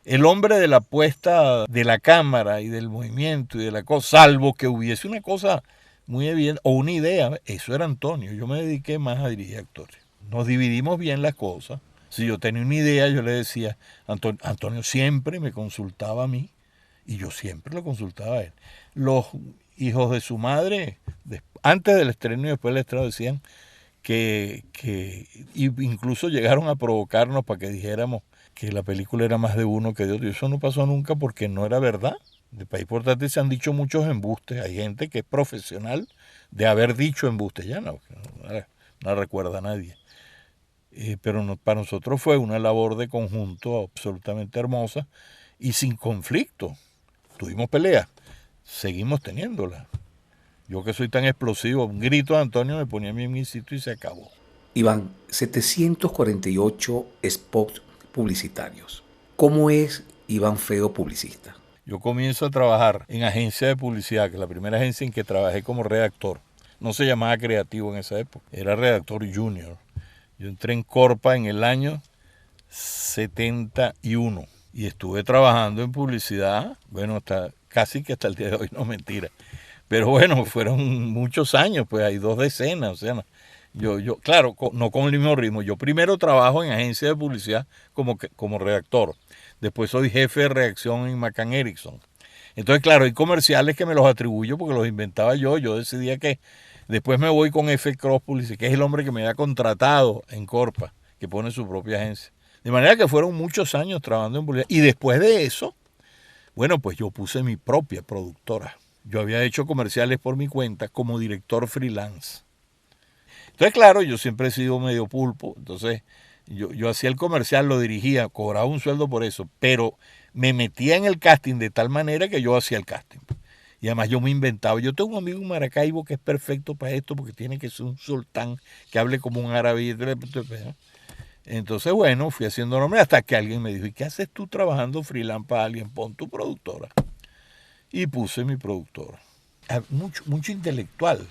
Speaker 3: El hombre de la puesta de la cámara y del movimiento y de la cosa, salvo que hubiese una cosa muy evidente o una idea, eso era Antonio. Yo me dediqué más a dirigir actores. Nos dividimos bien las cosas. Si yo tenía una idea, yo le decía, Antonio siempre me consultaba a mí y yo siempre lo consultaba a él. Los hijos de su madre, antes del estreno y después del estreno, decían que incluso llegaron a provocarnos para que dijéramos que la película era más de uno que de otro. Y eso no pasó nunca porque no era verdad. De País Portátil se han dicho muchos embustes. Hay gente que es profesional de haber dicho embustes. Ya no recuerda a nadie. Pero para nosotros fue una labor de conjunto absolutamente hermosa y sin conflicto. Tuvimos peleas, seguimos teniéndolas. Yo que soy tan explosivo, un grito de Antonio me ponía a mí en mi sitio y se acabó.
Speaker 2: Iván, 748 spots publicitarios. ¿Cómo es Iván Feo publicista?
Speaker 3: Yo comienzo a trabajar en agencia de publicidad, que es la primera agencia en que trabajé como redactor. No se llamaba creativo en esa época, era redactor junior. Yo entré en Corpa en el año 71 y estuve trabajando en publicidad, bueno, casi que hasta el día de hoy, no mentira. Pero bueno, fueron muchos años, pues hay 2 decenas, o sea, yo claro, no con el mismo ritmo. Yo primero trabajo en agencia de publicidad como redactor. Después soy jefe de redacción en McCann Erickson. Entonces, claro, hay comerciales que me los atribuyo porque los inventaba yo. Yo decidía que después me voy con F. Cross Publicidad, que es el hombre que me había contratado en Corpa, que pone su propia agencia. De manera que fueron muchos años trabajando en publicidad. Y después de eso, bueno, pues yo puse mi propia productora. Yo había hecho comerciales por mi cuenta como director freelance. Entonces, claro, yo siempre he sido medio pulpo, entonces yo hacía el comercial, lo dirigía, cobraba un sueldo por eso, pero me metía en el casting de tal manera que yo hacía el casting. Y además yo me inventaba. Yo tengo un amigo en Maracaibo que es perfecto para esto porque tiene que ser un sultán que hable como un árabe. Entonces, bueno, fui haciendo nombre hasta que alguien me dijo, ¿y qué haces tú trabajando freelance para alguien? Pon tu productora. Y puse mi productora. Mucho intelectual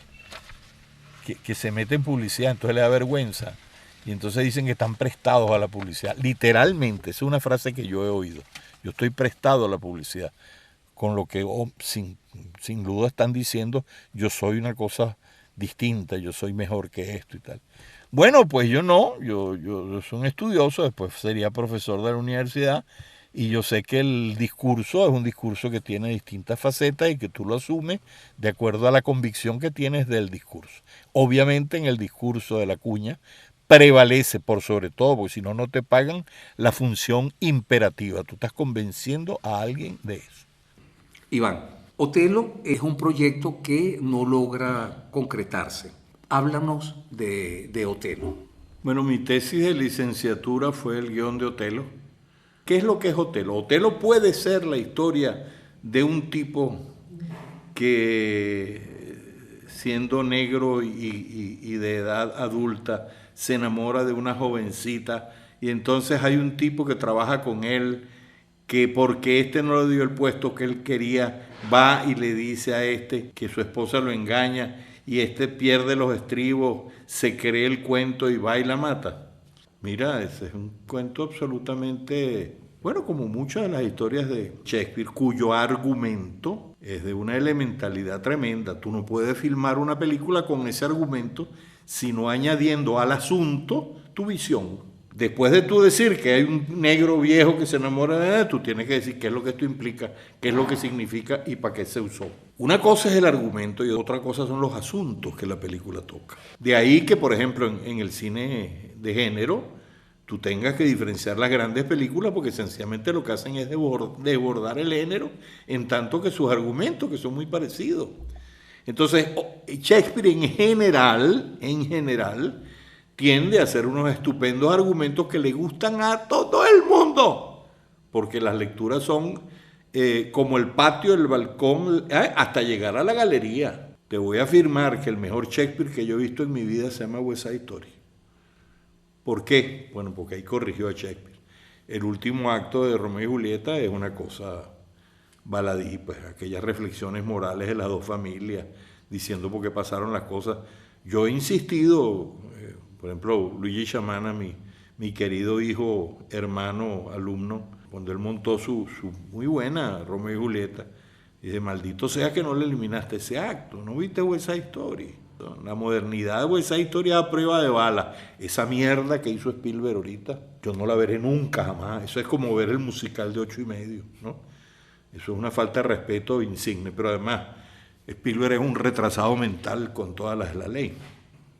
Speaker 3: que se mete en publicidad, entonces le da vergüenza. Y entonces dicen que están prestados a la publicidad. Literalmente, esa es una frase que yo he oído. Yo estoy prestado a la publicidad. Con lo que sin duda están diciendo, yo soy una cosa distinta, yo soy mejor que esto y tal. Bueno, pues yo no, yo soy un estudioso, después sería profesor de la universidad, y yo sé que el discurso es un discurso que tiene distintas facetas y que tú lo asumes de acuerdo a la convicción que tienes del discurso. Obviamente en el discurso de la cuña prevalece por sobre todo, porque si no, no te pagan, la función imperativa. Tú estás convenciendo a alguien de eso.
Speaker 2: Iván, Otelo es un proyecto que no logra concretarse. Háblanos de Otelo.
Speaker 3: Bueno, mi tesis de licenciatura fue el guión de Otelo. ¿Qué es lo que es Otelo? Otelo puede ser la historia de un tipo que, siendo negro y de edad adulta, se enamora de una jovencita y entonces hay un tipo que trabaja con él que porque este no le dio el puesto que él quería, va y le dice a este que su esposa lo engaña y este pierde los estribos, se cree el cuento y va y la mata. Mira, ese es un cuento absolutamente, bueno, como muchas de las historias de Shakespeare, cuyo argumento es de una elementalidad tremenda. Tú no puedes filmar una película con ese argumento sino añadiendo al asunto tu visión. Después de tú decir que hay un negro viejo que se enamora de él, tú tienes que decir qué es lo que esto implica, qué es lo que significa y para qué se usó. Una cosa es el argumento y otra cosa son los asuntos que la película toca. De ahí que, por ejemplo, en el cine de género, tú tengas que diferenciar las grandes películas porque sencillamente lo que hacen es desbordar el género en tanto que sus argumentos, que son muy parecidos. Entonces, Shakespeare en general, tiende a hacer unos estupendos argumentos que le gustan a todo el mundo, porque las lecturas son como el patio, el balcón, hasta llegar a la galería. Te voy a afirmar que el mejor Shakespeare que yo he visto en mi vida se llama West Side Story. ¿Por qué? Bueno, porque ahí corrigió a Shakespeare. El último acto de Romeo y Julieta es una cosa baladí, pues aquellas reflexiones morales de las dos familias, diciendo por qué pasaron las cosas. Yo he insistido, por ejemplo, Luigi Chamana, mi querido hijo, hermano, alumno, cuando él montó su muy buena Romeo y Julieta, dice, maldito sea que no le eliminaste ese acto, ¿no viste West Side Story? La modernidad de West Side Story a prueba de bala. Esa mierda que hizo Spielberg ahorita, yo no la veré nunca, jamás. Eso es como ver el musical de 8:30, ¿no? Eso es una falta de respeto insigne, pero además Spielberg es un retrasado mental con todas las de la ley.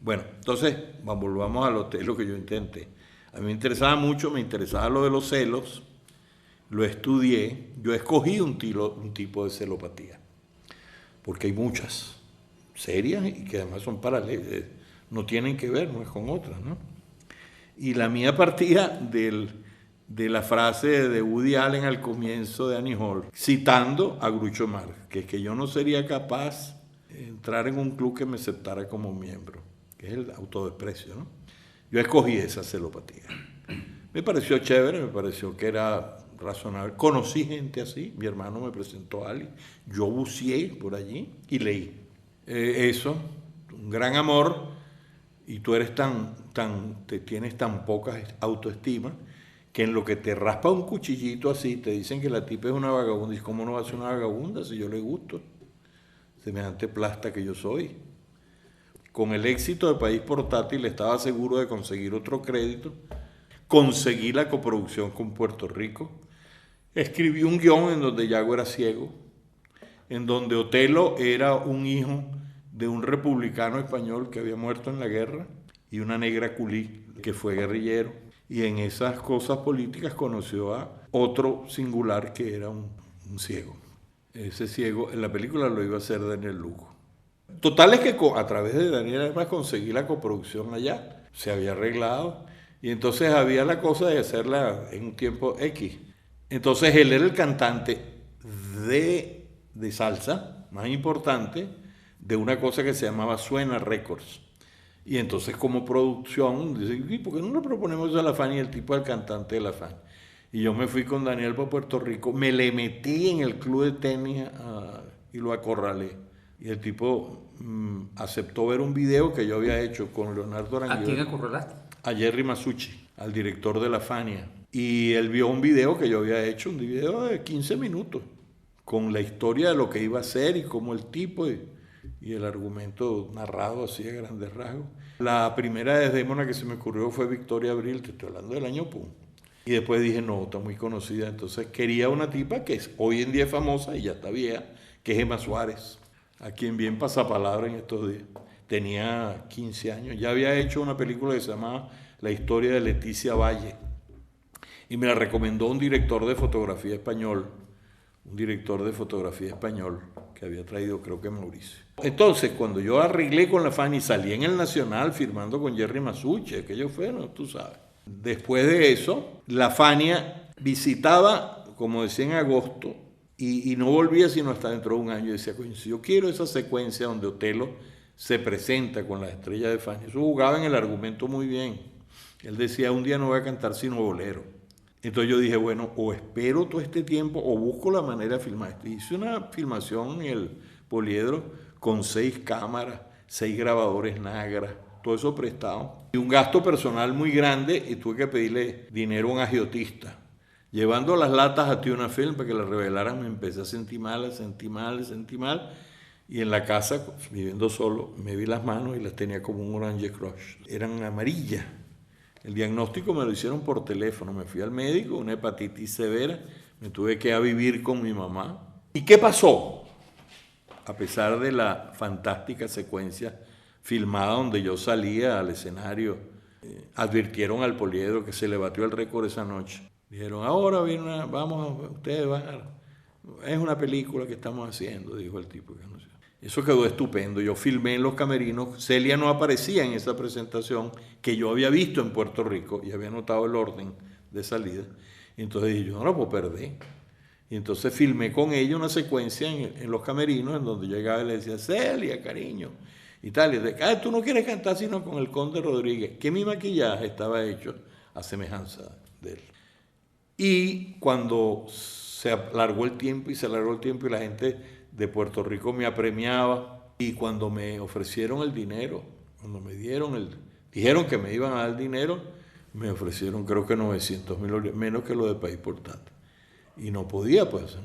Speaker 3: Bueno, entonces, volvamos al Otelo que yo intenté. A mí me interesaba lo de los celos, lo estudié, yo escogí un tipo de celopatía, porque hay muchas serias y que además son paralelas, no tienen que ver, no es con otras, ¿no? Y la mía partía de la frase de Woody Allen al comienzo de Annie Hall, citando a Groucho Marx, que es que yo no sería capaz de entrar en un club que me aceptara como miembro, que es el autodesprecio, ¿no? Yo escogí esa celopatía. Me pareció chévere, me pareció que era razonable. Conocí gente así, mi hermano me presentó a alguien, yo buceé por allí y leí. Eso, un gran amor, y tú eres te tienes tan poca autoestima que en lo que te raspa un cuchillito así, te dicen que la tipa es una vagabunda. ¿Y cómo no va a ser una vagabunda si yo le gusto? Semejante plasta que yo soy. Con el éxito de País Portátil estaba seguro de conseguir otro crédito. Conseguí la coproducción con Puerto Rico. Escribí un guión en donde Yago era ciego, en donde Otelo era un hijo de un republicano español que había muerto en la guerra y una negra culí que fue guerrillero. Y en esas cosas políticas conoció a otro singular que era un ciego. Ese ciego en la película lo iba a hacer Daniel Lugo. Total es que a través de Daniel además conseguí la coproducción allá, se había arreglado y entonces había la cosa de hacerla en un tiempo X. Entonces él era el cantante de salsa más importante de una cosa que se llamaba Suena Records, Y entonces como producción, dice, ¿y por qué no le proponemos eso a la Fania? Y el tipo es el cantante de la Fania. Y yo me fui con Daniel para Puerto Rico, me le metí en el club de tenis y lo acorralé. Y el tipo aceptó ver un video que yo había hecho con Leonardo Aranguiz.
Speaker 2: ¿A quién acorralaste?
Speaker 3: A Jerry Masucci, al director de la Fania. Y él vio un video que yo había hecho, un video de 15 minutos, con la historia de lo que iba a hacer y cómo el tipo y el argumento narrado así a grandes rasgos. La primera desdémona que se me ocurrió fue Victoria Abril, te estoy hablando del año pum. Y después dije, no, está muy conocida. Entonces quería una tipa que hoy en día es famosa y ya está vieja, que es Emma Suárez, a quien bien pasapalabra en estos días. Tenía 15 años, ya había hecho una película que se llamaba La historia de Leticia Valle. Y me la recomendó un director de fotografía español, que había traído, creo que Mauricio. Entonces, cuando yo arreglé con la Fania y salí en el Nacional firmando con Jerry Masucci, aquello fue, no, tú sabes. Después de eso, la Fania visitaba, como decía, en agosto, y no volvía sino hasta dentro de un año. Y decía, coño, si yo quiero esa secuencia donde Otelo se presenta con las estrellas de Fania, eso jugaba en el argumento muy bien. Él decía, un día no voy a cantar sino bolero. Entonces yo dije, bueno, o espero todo este tiempo o busco la manera de filmar esto. Hice una filmación en el Poliedro con 6 cámaras, 6 grabadores Nagra, todo eso prestado. Y un gasto personal muy grande y tuve que pedirle dinero a un agiotista. Llevando las latas a Tuna Film para que las revelaran, me empecé a sentir mal. Y en la casa, viviendo solo, me vi las manos y las tenía como un Orange Crush. Eran amarillas. El diagnóstico me lo hicieron por teléfono. Me fui al médico, una hepatitis severa. Me tuve que ir a vivir con mi mamá. ¿Y qué pasó? A pesar de la fantástica secuencia filmada donde yo salía al escenario, advirtieron al Poliedro que se le batió el récord esa noche. Dijeron, ahora viene ustedes van a... Es una película que estamos haciendo, dijo el tipo. Eso quedó estupendo. Yo filmé en los camerinos. Celia no aparecía en esa presentación que yo había visto en Puerto Rico y había notado el orden de salida. Y entonces dije, yo no la puedo perder. Y entonces filmé con ella una secuencia en los camerinos en donde yo llegaba y le decía, Celia, cariño, y tal. Y decía, tú no quieres cantar sino con el Conde Rodríguez, que mi maquillaje estaba hecho a semejanza de él. Y cuando se alargó el tiempo y la gente de Puerto Rico me apremiaba, y cuando me ofrecieron el dinero, cuando me dijeron que me iban a dar dinero, me ofrecieron creo que 900.000, menos que lo de País Portátil. Y no podía, pues,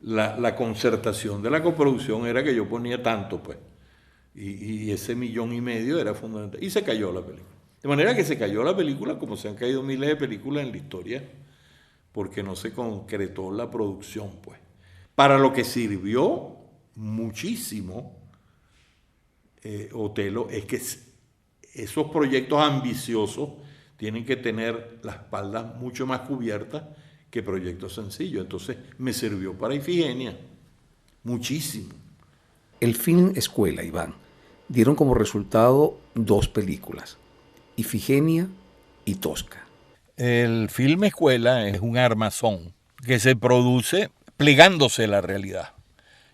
Speaker 3: la concertación de la coproducción era que yo ponía tanto, pues, y ese 1,5 millones era fundamental. Y se cayó la película. De manera que se cayó la película, como se han caído miles de películas en la historia, porque no se concretó la producción, pues. Para lo que sirvió muchísimo Otelo es que esos proyectos ambiciosos tienen que tener las espaldas mucho más cubiertas que proyectos sencillos. Entonces me sirvió para Ifigenia muchísimo.
Speaker 2: El film Escuela, Iván, dieron como resultado 2 películas, Ifigenia y Tosca.
Speaker 3: El film Escuela es un armazón que se produce plegándose a la realidad.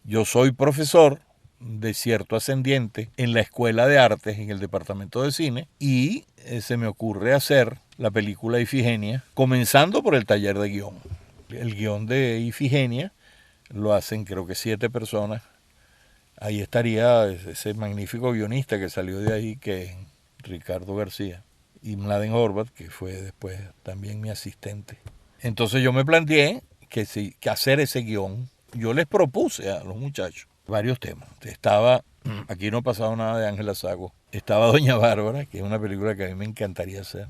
Speaker 3: Yo soy profesor de cierto ascendiente en la Escuela de Artes en el departamento de cine y se me ocurre hacer la película Ifigenia comenzando por el taller de guión. El guión de Ifigenia lo hacen creo que 7 personas. Ahí estaría ese magnífico guionista que salió de ahí, que es Ricardo García, y Mladen Horvath, que fue después también mi asistente. Entonces yo me planteé que hacer ese guión. Yo les propuse a los muchachos varios temas. Estaba, aquí no ha pasado nada de Ángela Sago. Estaba Doña Bárbara, que es una película que a mí me encantaría hacer.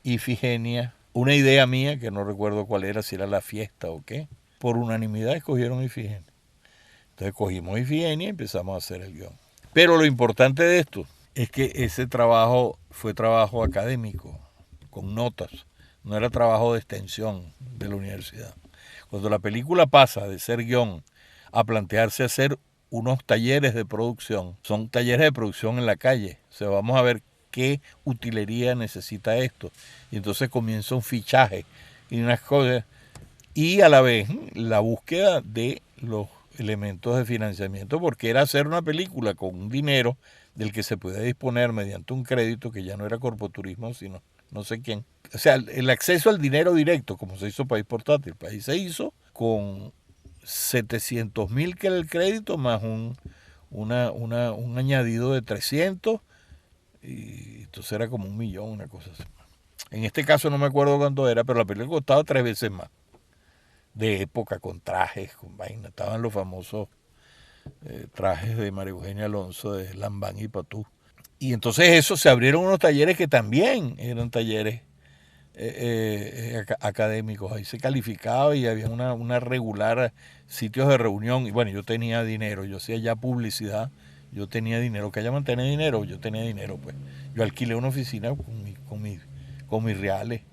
Speaker 3: Ifigenia, una idea mía que no recuerdo cuál era, si era La Fiesta o qué. Por unanimidad escogieron Ifigenia. Entonces cogimos Ifigenia y empezamos a hacer el guión. Pero lo importante de esto es que ese trabajo fue trabajo académico, con notas. No era trabajo de extensión de la universidad. Cuando la película pasa de ser guión a plantearse hacer unos talleres de producción, son talleres de producción en la calle. O sea, vamos a ver qué utilería necesita esto. Y entonces comienza un fichaje y unas cosas. Y a la vez la búsqueda de los elementos de financiamiento, porque era hacer una película con un dinero del que se podía disponer mediante un crédito que ya no era Corpoturismo, sino no sé quién. O sea, el acceso al dinero directo, como se hizo País Portátil. El país se hizo con 700.000 que era el crédito, más un añadido de 300, y entonces era como 1.000.000, una cosa así. En este caso no me acuerdo cuánto era, pero la película costaba 3 veces más. De época, con trajes, con vaina. Estaban los famosos trajes de María Eugenia Alonso, de Lambán y Patú. Y entonces eso, se abrieron unos talleres que también eran talleres académicos. Ahí se calificaba y había una regular sitios de reunión. Y bueno, yo tenía dinero, yo hacía ya publicidad, yo tenía dinero. ¿Que haya mantener dinero? Yo tenía dinero, pues. Yo alquilé una oficina con mis reales.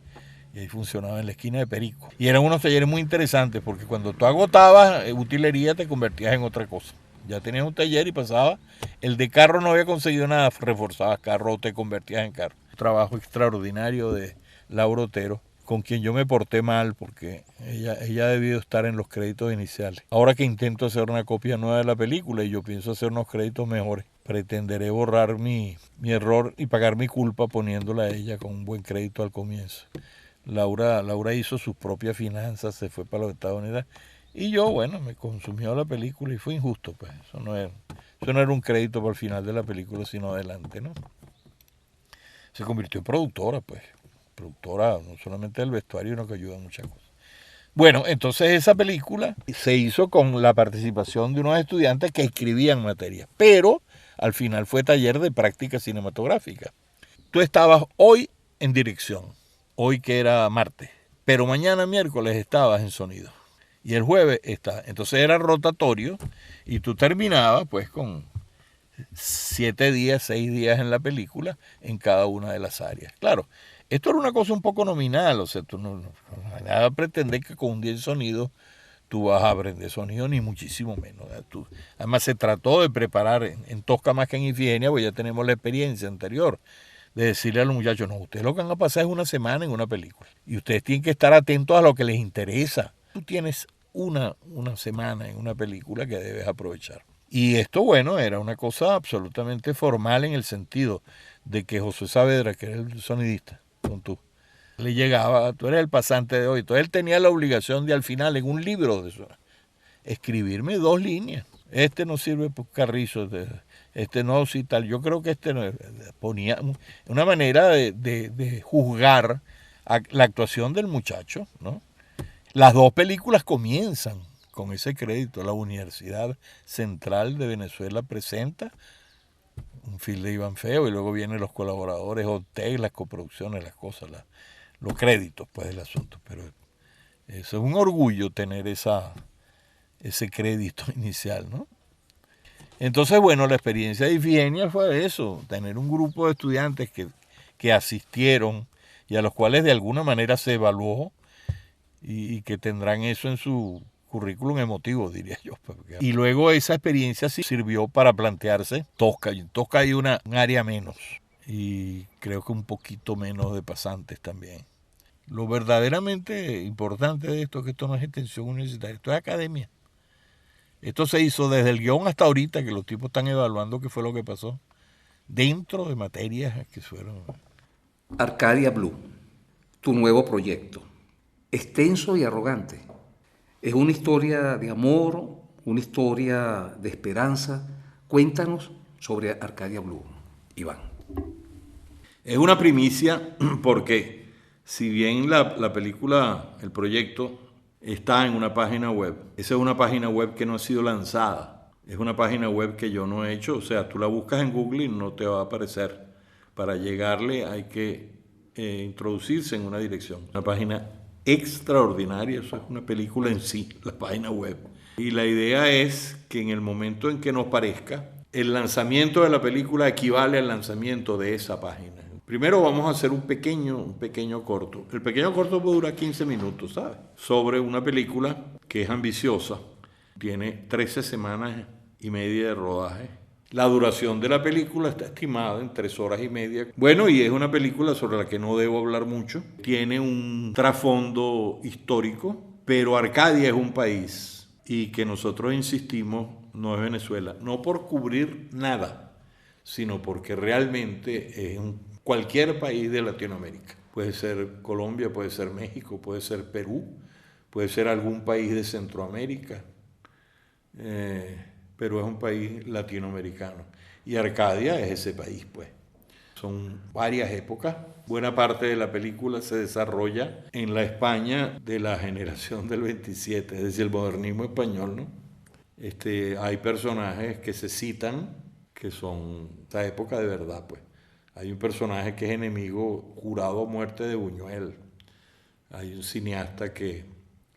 Speaker 3: Y ahí funcionaba en la esquina de Perico. Y eran unos talleres muy interesantes, porque cuando tú agotabas utilería te convertías en otra cosa. Ya tenías un taller y pasaba. El de carro no había conseguido nada, reforzabas carro o te convertías en carro. Un trabajo extraordinario de Laura Otero, con quien yo me porté mal, porque ella debió estar en los créditos iniciales. Ahora que intento hacer una copia nueva de la película y yo pienso hacer unos créditos mejores, pretenderé borrar mi error y pagar mi culpa poniéndola a ella con un buen crédito al comienzo. Laura hizo sus propias finanzas, se fue para los Estados Unidos, y yo, bueno, me consumió la película y fue injusto, pues. Eso no era un crédito para el final de la película, sino adelante, ¿no? Se convirtió en productora, pues. Productora no solamente del vestuario, sino que ayuda en muchas cosas. Bueno, entonces esa película se hizo con la participación de unos estudiantes que escribían materias, pero al final fue taller de práctica cinematográfica. Tú estabas hoy en dirección, hoy que era martes, pero mañana miércoles estabas en sonido y el jueves está. Entonces era rotatorio y tú terminabas pues con 7 días, 6 días en la película en cada una de las áreas. Claro, esto era una cosa un poco nominal, o sea, tú no nada pretender que con un día en sonido tú vas a aprender sonido, ni muchísimo menos. Además se trató de preparar en Tosca más que en Ifigenia, pues ya tenemos la experiencia anterior de decirle a los muchachos, no, ustedes lo que van a pasar es una semana en una película y ustedes tienen que estar atentos a lo que les interesa. Tú tienes una semana en una película que debes aprovechar. Y esto, bueno, era una cosa absolutamente formal en el sentido de que José Saavedra, que era el sonidista, con tú, le llegaba, tú eres el pasante de hoy. Entonces él tenía la obligación de al final, en un libro de eso, escribirme 2 líneas. Este no sirve por carrizo, este no, sí tal. Yo creo que ponía una manera de juzgar la actuación del muchacho, ¿no? Las 2 películas comienzan con ese crédito. La Universidad Central de Venezuela presenta un film de Iván Feo y luego vienen los colaboradores, Ortega, las coproducciones, las cosas, los créditos pues del asunto. Pero eso es un orgullo tener ese crédito inicial, ¿no? Entonces, bueno, la experiencia de Ifigenia fue eso, tener un grupo de estudiantes que asistieron y a los cuales de alguna manera se evaluó y que tendrán eso en su currículum emotivo, diría yo. Y luego esa experiencia sí sirvió para plantearse Tosca. Y en Tosca hay un área menos y creo que un poquito menos de pasantes también. Lo verdaderamente importante de esto es que esto no es extensión universitaria, esto es academia. Esto se hizo desde el guión hasta ahorita, que los tipos están evaluando qué fue lo que pasó, dentro de materias que fueron...
Speaker 2: Arcadia Blue, tu nuevo proyecto, extenso y arrogante. Es una historia de amor, una historia de esperanza. Cuéntanos sobre Arcadia Blue, Iván.
Speaker 3: Es una primicia porque si bien la película, el proyecto, está en una página web, esa es una página web que no ha sido lanzada. Es una página web que yo no he hecho, o sea, tú la buscas en Google y no te va a aparecer. Para llegarle hay que introducirse en una dirección. Una página extraordinaria, eso es una película en sí, la página web. Y la idea es que en el momento en que nos parezca, el lanzamiento de la película equivale al lanzamiento de esa página. Primero vamos a hacer un pequeño corto. El pequeño corto puede durar 15 minutos, ¿sabes? Sobre una película que es ambiciosa, tiene 13 semanas y media de rodaje. La duración de la película está estimada en 3 horas y media. Bueno, y es una película sobre la que no debo hablar mucho. Tiene un trasfondo histórico, pero Arcadia es un país y que nosotros insistimos no es Venezuela, no por cubrir nada, sino porque realmente es cualquier país de Latinoamérica. Puede ser Colombia, puede ser México, puede ser Perú, puede ser algún país de Centroamérica, pero es un país latinoamericano. Y Arcadia es ese país, pues. Son varias épocas. Buena parte de la película se desarrolla en la España de la generación del 27, es decir, el modernismo español, ¿no? Hay personajes que se citan que son esa época de verdad, pues. Hay un personaje que es enemigo jurado a muerte de Buñuel. Hay un cineasta que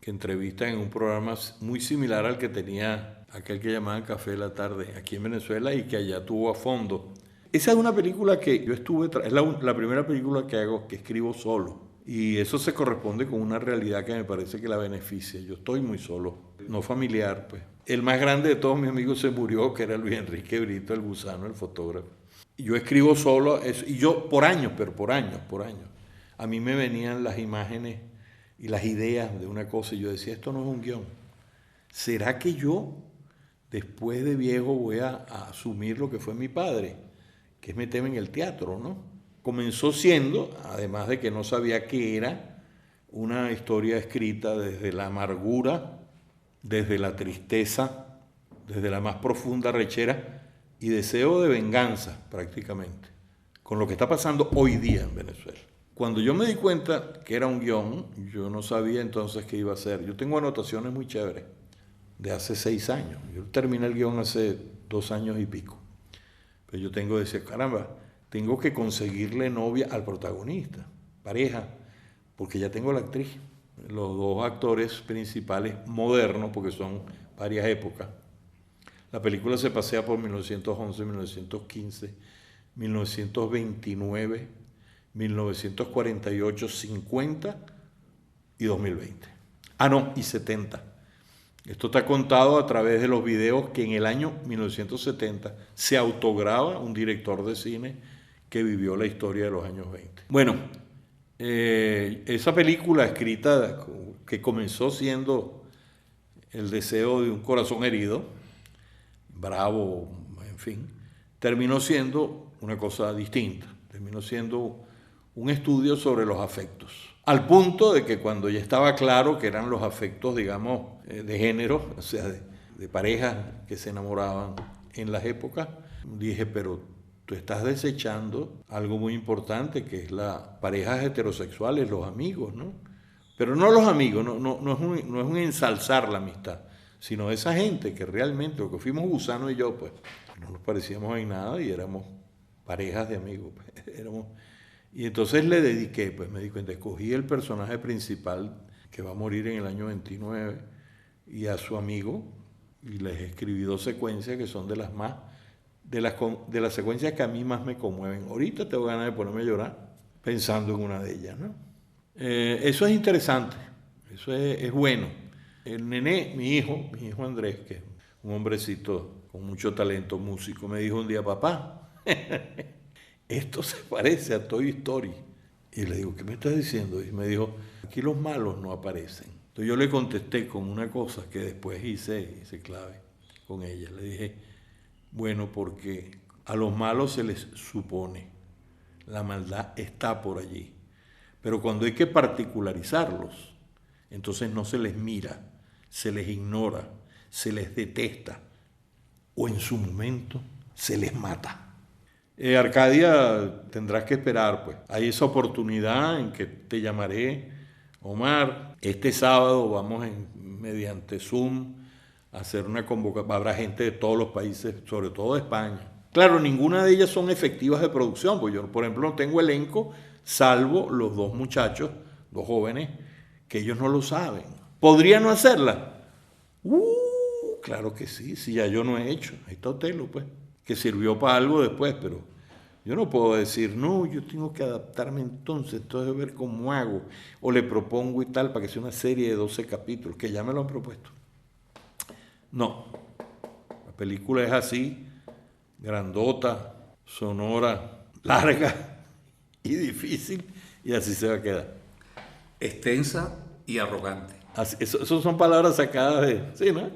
Speaker 3: entrevista en un programa muy similar al que tenía aquel que llamaban Café de la Tarde aquí en Venezuela y que allá tuvo a fondo. Esa es una película que yo es la primera película que escribo solo. Y eso se corresponde con una realidad que me parece que la beneficia. Yo estoy muy solo, no familiar, pues. El más grande de todos mis amigos se murió, que era Luis Enrique Brito, el gusano, el fotógrafo. Y yo escribo solo, y yo por años. A mí me venían las imágenes y las ideas de una cosa y yo decía, esto no es un guión. ¿Será que yo, después de viejo, voy a asumir lo que fue mi padre? Que es meterme en el teatro, ¿no? Comenzó siendo, además de que no sabía qué era, una historia escrita desde la amargura, desde la tristeza, desde la más profunda rechera y deseo de venganza, prácticamente, con lo que está pasando hoy día en Venezuela. Cuando yo me di cuenta que era un guión, yo no sabía entonces qué iba a hacer. Yo tengo anotaciones muy chéveres de hace 6 años. Yo terminé el guión hace 2 años y pico. Pero yo decía, caramba, tengo que conseguirle novia al protagonista, pareja, porque ya tengo la actriz. Los 2 actores principales modernos, porque son varias épocas. La película se pasea por 1911, 1915, 1929, 1948, 50 y 2020. Y 70. Esto está contado a través de los videos que en el año 1970 se autograba un director de cine que vivió la historia de los años 20. Bueno, esa película escrita que comenzó siendo el deseo de un corazón herido, bravo, en fin, terminó siendo una cosa distinta, terminó siendo un estudio sobre los afectos. Al punto de que cuando ya estaba claro que eran los afectos, digamos, de género, o sea, de parejas que se enamoraban en las épocas, dije, pero tú estás desechando algo muy importante, que es las parejas heterosexuales, los amigos, ¿no? Pero no los amigos, no es un ensalzar la amistad, sino esa gente que realmente, lo que fuimos Gusano y yo, pues, no nos parecíamos en nada y éramos parejas de amigos, pues, Y entonces le dediqué, pues me di cuenta, escogí el personaje principal que va a morir en el año 29 y a su amigo, y les escribí 2 secuencias que son de las secuencias que a mí más me conmueven. Ahorita tengo ganas de ponerme a llorar pensando en una de ellas, ¿no? Eso es interesante, eso es bueno. El nené, mi hijo Andrés, que es un hombrecito con mucho talento músico, me dijo un día, papá, esto se parece a Toy Story. Y le digo, ¿qué me estás diciendo? Y me dijo, aquí los malos no aparecen. Entonces yo le contesté con una cosa que después hice clave con ella. Le dije, bueno, porque a los malos se les supone, la maldad está por allí. Pero cuando hay que particularizarlos, entonces no se les mira, se les ignora, se les detesta, o en su momento se les mata. Arcadia, tendrás que esperar, pues. Hay esa oportunidad en que te llamaré, Omar. Este sábado vamos mediante Zoom a hacer una convocatoria. Habrá gente de todos los países, sobre todo de España. Claro, ninguna de ellas son efectivas de producción, porque yo, por ejemplo, no tengo elenco, salvo los 2 muchachos, 2 jóvenes, que ellos no lo saben. ¿Podría no hacerla? Claro que sí, si ya yo no he hecho. Ahí está Otelo, pues, que sirvió para algo después, pero yo no puedo decir, no, yo tengo que adaptarme entonces a ver cómo hago, o le propongo y tal, para que sea una serie de 12 capítulos, que ya me lo han propuesto. No, la película es así, grandota, sonora, larga y difícil, y así se va a quedar.
Speaker 2: Extensa y arrogante.
Speaker 3: Eso son palabras sacadas de... Sí, ¿no?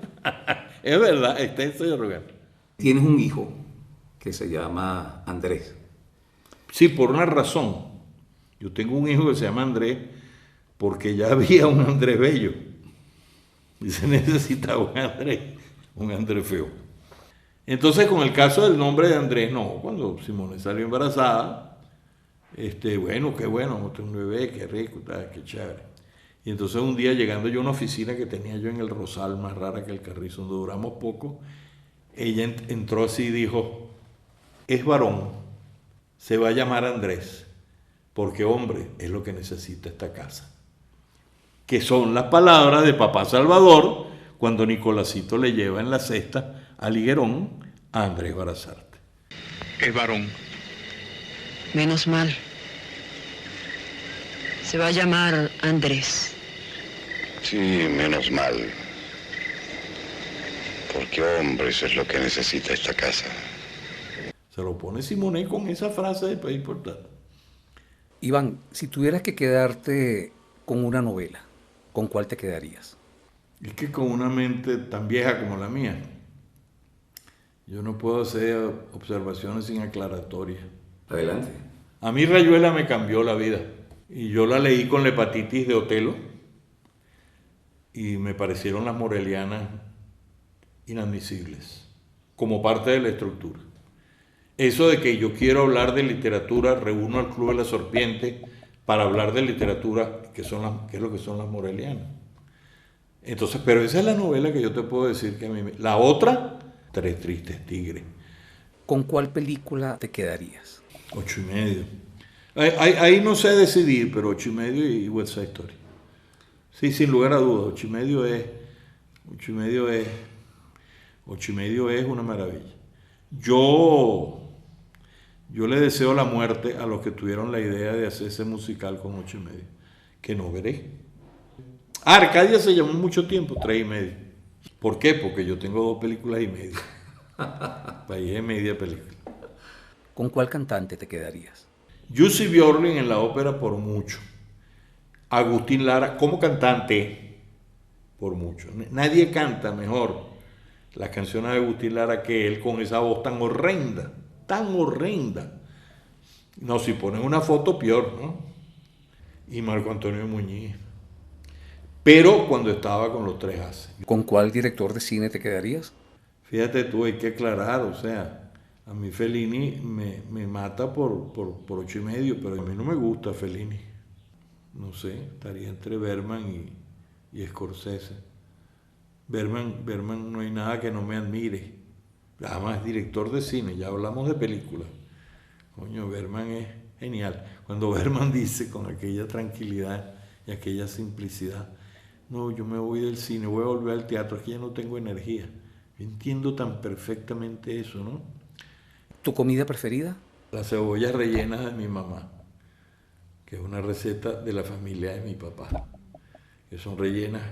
Speaker 3: Es verdad, está en ese lugar.
Speaker 2: Tienes un hijo que se llama Andrés.
Speaker 3: Sí, por una razón. Yo tengo un hijo que se llama Andrés porque ya había un Andrés Bello. Y se necesitaba un Andrés feo. Entonces, con el caso del nombre de Andrés, no, cuando Simone salió embarazada, bueno, qué bueno, un bebé, qué rico, qué chévere. Y entonces un día llegando yo a una oficina que tenía yo en el Rosal, más rara que el Carrizo, donde duramos poco, ella entró así y dijo, es varón, se va a llamar Andrés, porque hombre es lo que necesita esta casa. Que son las palabras de papá Salvador cuando Nicolásito le lleva en la cesta al higuerón a Andrés Barazarte.
Speaker 1: Es varón.
Speaker 4: Menos mal. Se va a llamar Andrés.
Speaker 5: Sí, menos mal. Porque hombres es lo que necesita esta casa.
Speaker 3: Se lo pone Simonet con esa frase de país portal.
Speaker 2: Iván, si tuvieras que quedarte con una novela, ¿con cuál te quedarías?
Speaker 3: Es que con una mente tan vieja como la mía, yo no puedo hacer observaciones sin aclaratoria.
Speaker 2: Adelante.
Speaker 3: A mí Rayuela me cambió la vida. Y yo la leí con la hepatitis de Otelo y me parecieron las morelianas inadmisibles, como parte de la estructura. Eso de que yo quiero hablar de literatura, reúno al Club de la Serpiente para hablar de literatura, que es lo que son las morelianas. Entonces, pero esa es la novela que yo te puedo decir que a mí... La otra, Tres Tristes Tigres.
Speaker 2: ¿Con cuál película te quedarías?
Speaker 3: 8:30. Ahí no sé decidir, pero 8:30 y West Side Story. Sí, sin lugar a dudas, 8:30 es una maravilla. Yo le deseo la muerte a los que tuvieron la idea de hacer ese musical con 8:30, que no veré. Arcadia se llamó mucho tiempo 3:30. ¿Por qué? Porque yo tengo 2 películas y media. País y media película.
Speaker 2: ¿Con cuál cantante te quedarías?
Speaker 3: Jussi Björling en la ópera por mucho. Agustín Lara como cantante por mucho. Nadie canta mejor las canciones de Agustín Lara que él con esa voz tan horrenda, tan horrenda. No, si ponen una foto peor, ¿no? Y Marco Antonio Muñiz. Pero cuando estaba con los 3 A's.
Speaker 2: ¿Con cuál director de cine te quedarías?
Speaker 3: Fíjate tú, hay que aclarar, o sea, a mí Fellini me mata por 8:30, pero a mí no me gusta Fellini. No sé, estaría entre Bergman y Scorsese. Bergman no hay nada que no me admire. Además es director de cine, ya hablamos de películas. Coño, Bergman es genial. Cuando Bergman dice con aquella tranquilidad y aquella simplicidad, no, yo me voy del cine, voy a volver al teatro, es que ya no tengo energía. Yo entiendo tan perfectamente eso, ¿no?
Speaker 2: ¿Tu comida preferida?
Speaker 3: Las cebollas rellenas de mi mamá, que es una receta de la familia de mi papá, que son rellenas.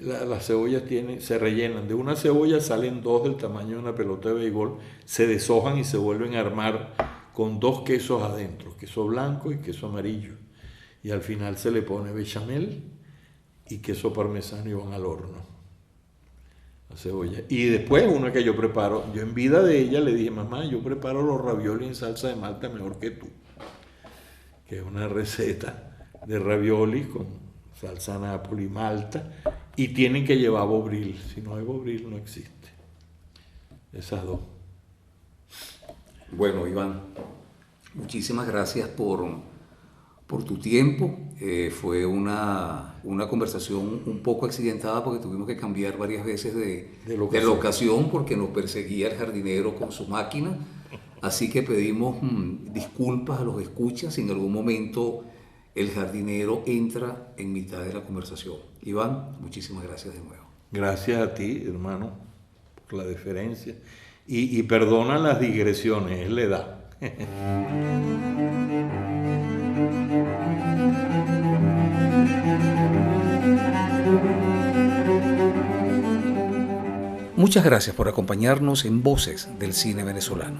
Speaker 3: Las cebollas se rellenan. De una cebolla salen 2 del tamaño de una pelota de béisbol, se deshojan y se vuelven a armar con 2 quesos adentro, queso blanco y queso amarillo. Y al final se le pone bechamel y queso parmesano y van al horno. La cebolla. Y después una que yo preparo, yo en vida de ella le dije, mamá, yo preparo los raviolis en salsa de malta mejor que tú. Que es una receta de raviolis con salsa Napoli y malta. Y tienen que llevar bobril. Si no hay bobril, no existe. Esas 2.
Speaker 2: Bueno, Iván, muchísimas gracias por tu tiempo. Fue una conversación un poco accidentada porque tuvimos que cambiar varias veces de locación porque nos perseguía el jardinero con su máquina. Así que pedimos disculpas a los escuchas si en algún momento el jardinero entra en mitad de la conversación. Iván, muchísimas gracias de nuevo.
Speaker 3: Gracias a ti, hermano, por la deferencia. Y perdona las digresiones, es la edad.
Speaker 2: Muchas gracias por acompañarnos en Voces del Cine Venezolano.